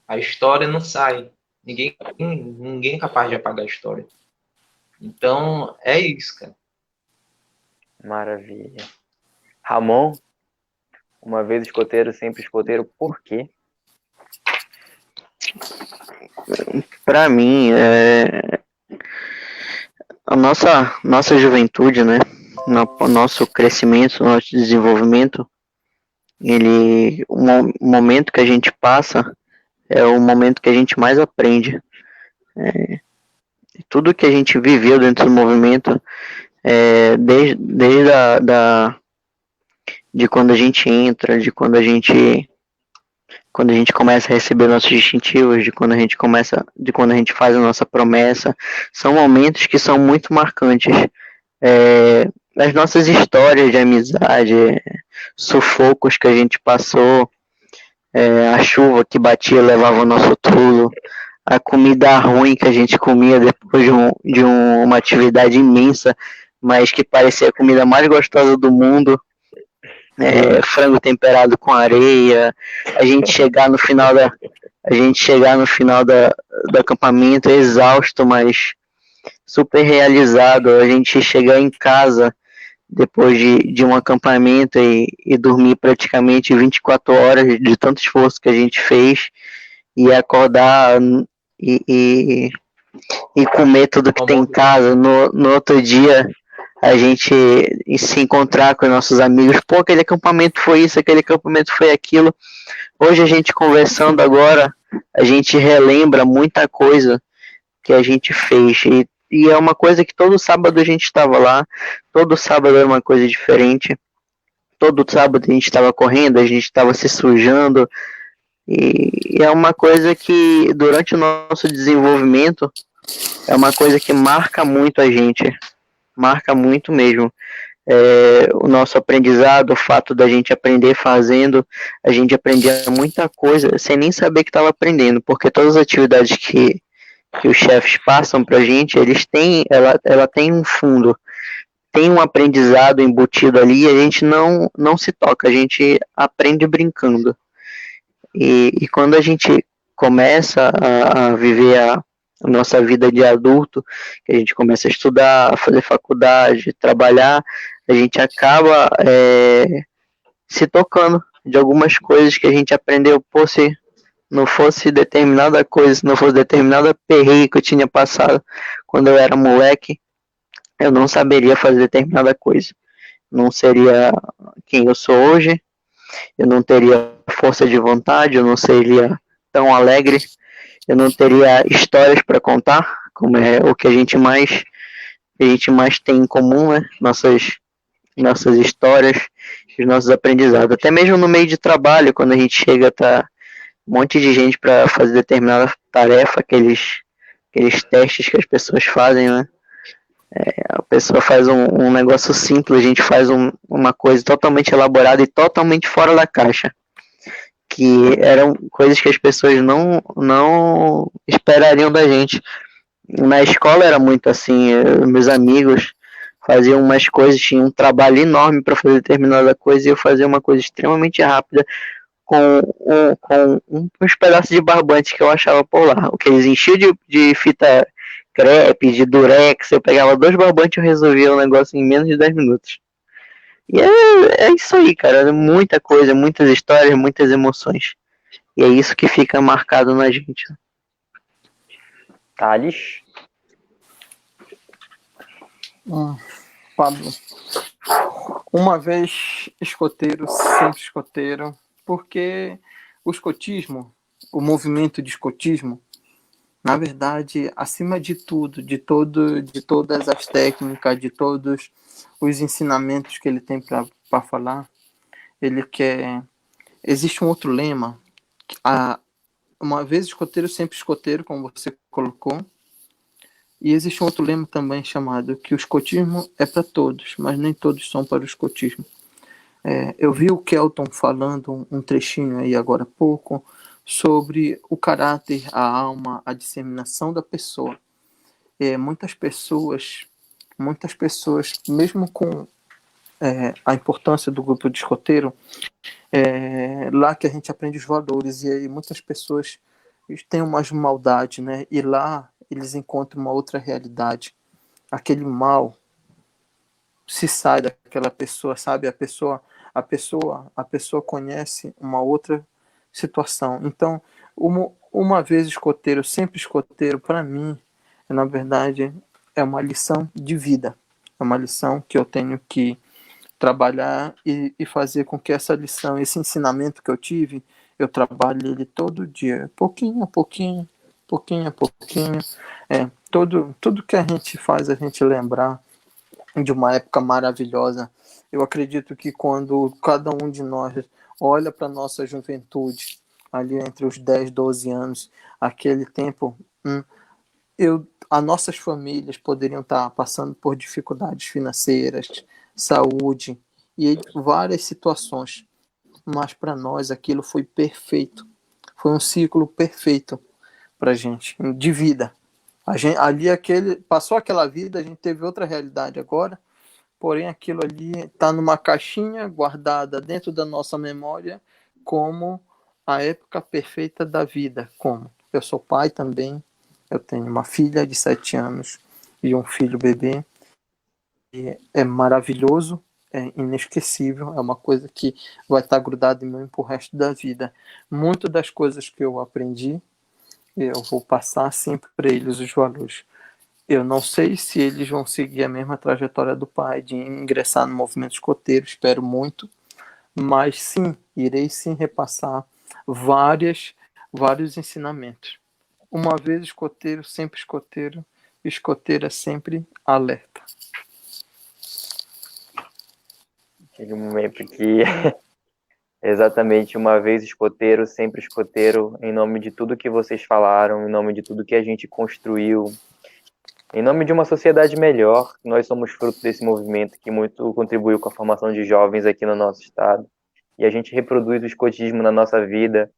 A história não sai. Ninguém é capaz de apagar a história. Então, é isso, cara. Maravilha. Ramon, uma vez escoteiro, sempre escoteiro, por quê? Para mim, a nossa juventude, né? O nosso crescimento, o nosso desenvolvimento, o momento que a gente passa é o momento que a gente mais aprende. Tudo que a gente viveu dentro do movimento, desde de quando a gente entra, de quando a gente começa a receber nossos distintivos, de quando a gente faz a nossa promessa, são momentos que são muito marcantes. As nossas histórias de amizade, sufocos que a gente passou, a chuva que batia e levava o nosso tulo, a comida ruim que a gente comia depois de uma atividade imensa, mas que parecia a comida mais gostosa do mundo, frango temperado com areia, a gente chegar no final do acampamento exausto, mas super realizado, a gente chegar em casa depois de um acampamento e dormir praticamente 24 horas de tanto esforço que a gente fez, e acordar e, e, e comer tudo que tem em casa. No outro dia, a gente se encontrar com os nossos amigos. Pô, aquele acampamento foi isso, aquele acampamento foi aquilo. Hoje a gente conversando agora, a gente relembra muita coisa que a gente fez. E é uma coisa que todo sábado a gente estava lá, todo sábado era uma coisa diferente. Todo sábado a gente estava correndo, a gente estava se sujando. E é uma coisa que durante o nosso desenvolvimento é uma coisa que marca muito a gente, marca muito mesmo. O nosso aprendizado, o fato da gente aprender fazendo, a gente aprendia muita coisa sem nem saber que estava aprendendo, porque todas as atividades que os chefes passam para a gente, ela tem um fundo, tem um aprendizado embutido ali e a gente não se toca, a gente aprende brincando. E quando a gente começa a viver a nossa vida de adulto, que a gente começa a estudar, a fazer faculdade, trabalhar, a gente acaba se tocando de algumas coisas que a gente aprendeu. Pô, se não fosse determinada coisa, se não fosse determinada perreio que eu tinha passado quando eu era moleque, eu não saberia fazer determinada coisa. Não seria quem eu sou hoje, eu não teria força de vontade, eu não seria tão alegre, eu não teria histórias para contar, como é o que a gente mais tem em comum, né? Nossas histórias, os nossos aprendizados. Até mesmo no meio de trabalho, quando a gente chega, tá um monte de gente para fazer determinada tarefa, aqueles testes que as pessoas fazem, né? A pessoa faz um negócio simples, a gente faz uma coisa totalmente elaborada e totalmente fora da caixa. Que eram coisas que as pessoas não esperariam da gente. Na escola era muito assim, meus amigos faziam umas coisas, tinham um trabalho enorme para fazer determinada coisa e eu fazia uma coisa extremamente rápida com uns pedaços de barbante que eu achava por lá. O que eles enchiam de fita crepe, de durex, eu pegava 2 barbantes e eu resolvia o negócio em menos de 10 minutos. E é isso aí, cara. Muita coisa, muitas histórias, muitas emoções. E é isso que fica marcado na gente. Thales? Pablo, uma vez escoteiro, sempre escoteiro, porque o escotismo, o movimento de escotismo, na verdade, acima de tudo, de todas as técnicas, de todos os ensinamentos que ele tem para falar, ele quer. Existe um outro lema, uma vez escoteiro, sempre escoteiro, como você colocou, e existe um outro lema também chamado que o escotismo é para todos, mas nem todos são para o escotismo. Eu vi o Kelton falando um trechinho aí agora há pouco sobre o caráter, a alma, a disseminação da pessoa. Muitas pessoas, mesmo com a importância do grupo de escoteiro, lá que a gente aprende os valores, e aí muitas pessoas têm umas maldade, né? E lá eles encontram uma outra realidade. Aquele mal se sai daquela pessoa, sabe? A pessoa conhece uma outra situação. Então, uma vez escoteiro, sempre escoteiro, para mim, na verdade, é uma lição de vida. É uma lição que eu tenho que trabalhar e fazer com que essa lição, esse ensinamento que eu tive, eu trabalhe ele todo dia, pouquinho a pouquinho, pouquinho a pouquinho. Tudo que a gente faz, a gente lembrar de uma época maravilhosa. Eu acredito que quando cada um de nós olha para a nossa juventude, ali entre os 10, 12 anos, aquele tempo, as nossas famílias poderiam estar passando por dificuldades financeiras, saúde e várias situações, mas para nós aquilo foi perfeito, foi um ciclo perfeito para gente de vida. A gente, ali passou aquela vida, a gente teve outra realidade agora, porém aquilo ali está numa caixinha guardada dentro da nossa memória como a época perfeita da vida. Como eu sou pai também, eu tenho uma filha de 7 anos e um filho bebê, é maravilhoso, é inesquecível, é uma coisa que vai estar grudada em mim pro resto da vida. Muito das coisas que eu aprendi, eu vou passar sempre para eles os valores. Eu não sei se eles vão seguir a mesma trajetória do pai, de ingressar no movimento escoteiro, espero muito, mas sim, irei sim repassar vários ensinamentos. Uma vez escoteiro, sempre escoteiro, escoteiro é sempre alerta. Aquele momento que exatamente uma vez escoteiro, sempre escoteiro, em nome de tudo que vocês falaram, em nome de tudo que a gente construiu, em nome de uma sociedade melhor. Nós somos fruto desse movimento que muito contribuiu com a formação de jovens aqui no nosso estado, e a gente reproduz o escotismo na nossa vida,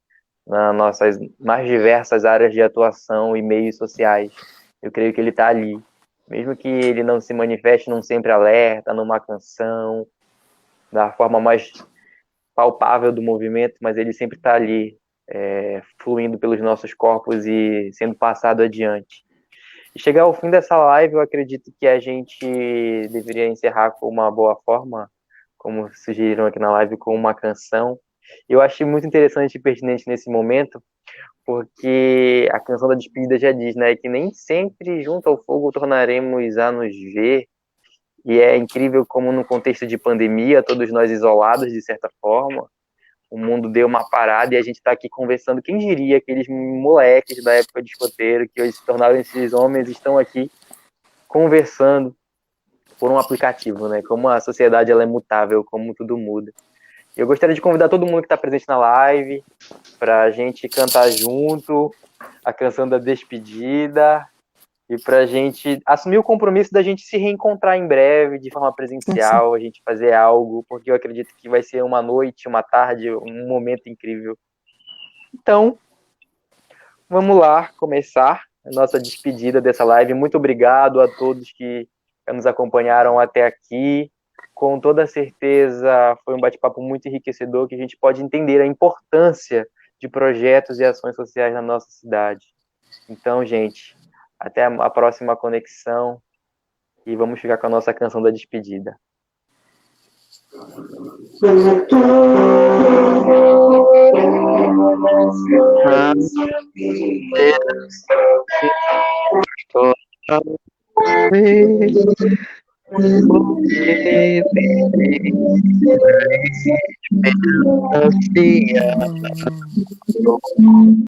nas nossas mais diversas áreas de atuação e meios sociais. Eu creio que ele está ali, mesmo que ele não se manifeste num sempre alerta, numa canção, da forma mais palpável do movimento, mas ele sempre está ali, fluindo pelos nossos corpos e sendo passado adiante. E chegar ao fim dessa live, eu acredito que a gente deveria encerrar com uma boa forma, como sugeriram aqui na live, com uma canção. Eu achei muito interessante e pertinente nesse momento, porque a canção da despedida já diz, né, que nem sempre junto ao fogo tornaremos a nos ver, e é incrível como no contexto de pandemia, todos nós isolados de certa forma, o mundo deu uma parada e a gente está aqui conversando. Quem diria, aqueles moleques da época de escoteiro, que hoje se tornaram esses homens, estão aqui conversando por um aplicativo, né? Como a sociedade ela é mutável, como tudo muda. Eu gostaria de convidar todo mundo que está presente na live para a gente cantar junto a canção da despedida e para a gente assumir o compromisso da gente se reencontrar em breve, de forma presencial, a gente fazer algo, porque eu acredito que vai ser uma noite, uma tarde, um momento incrível. Então, vamos lá começar a nossa despedida dessa live. Muito obrigado a todos que nos acompanharam até aqui. Com toda certeza foi um bate-papo muito enriquecedor, que a gente pode entender a importância de projetos e ações sociais na nossa cidade. Então, gente, até a próxima conexão e vamos ficar com a nossa canção da despedida.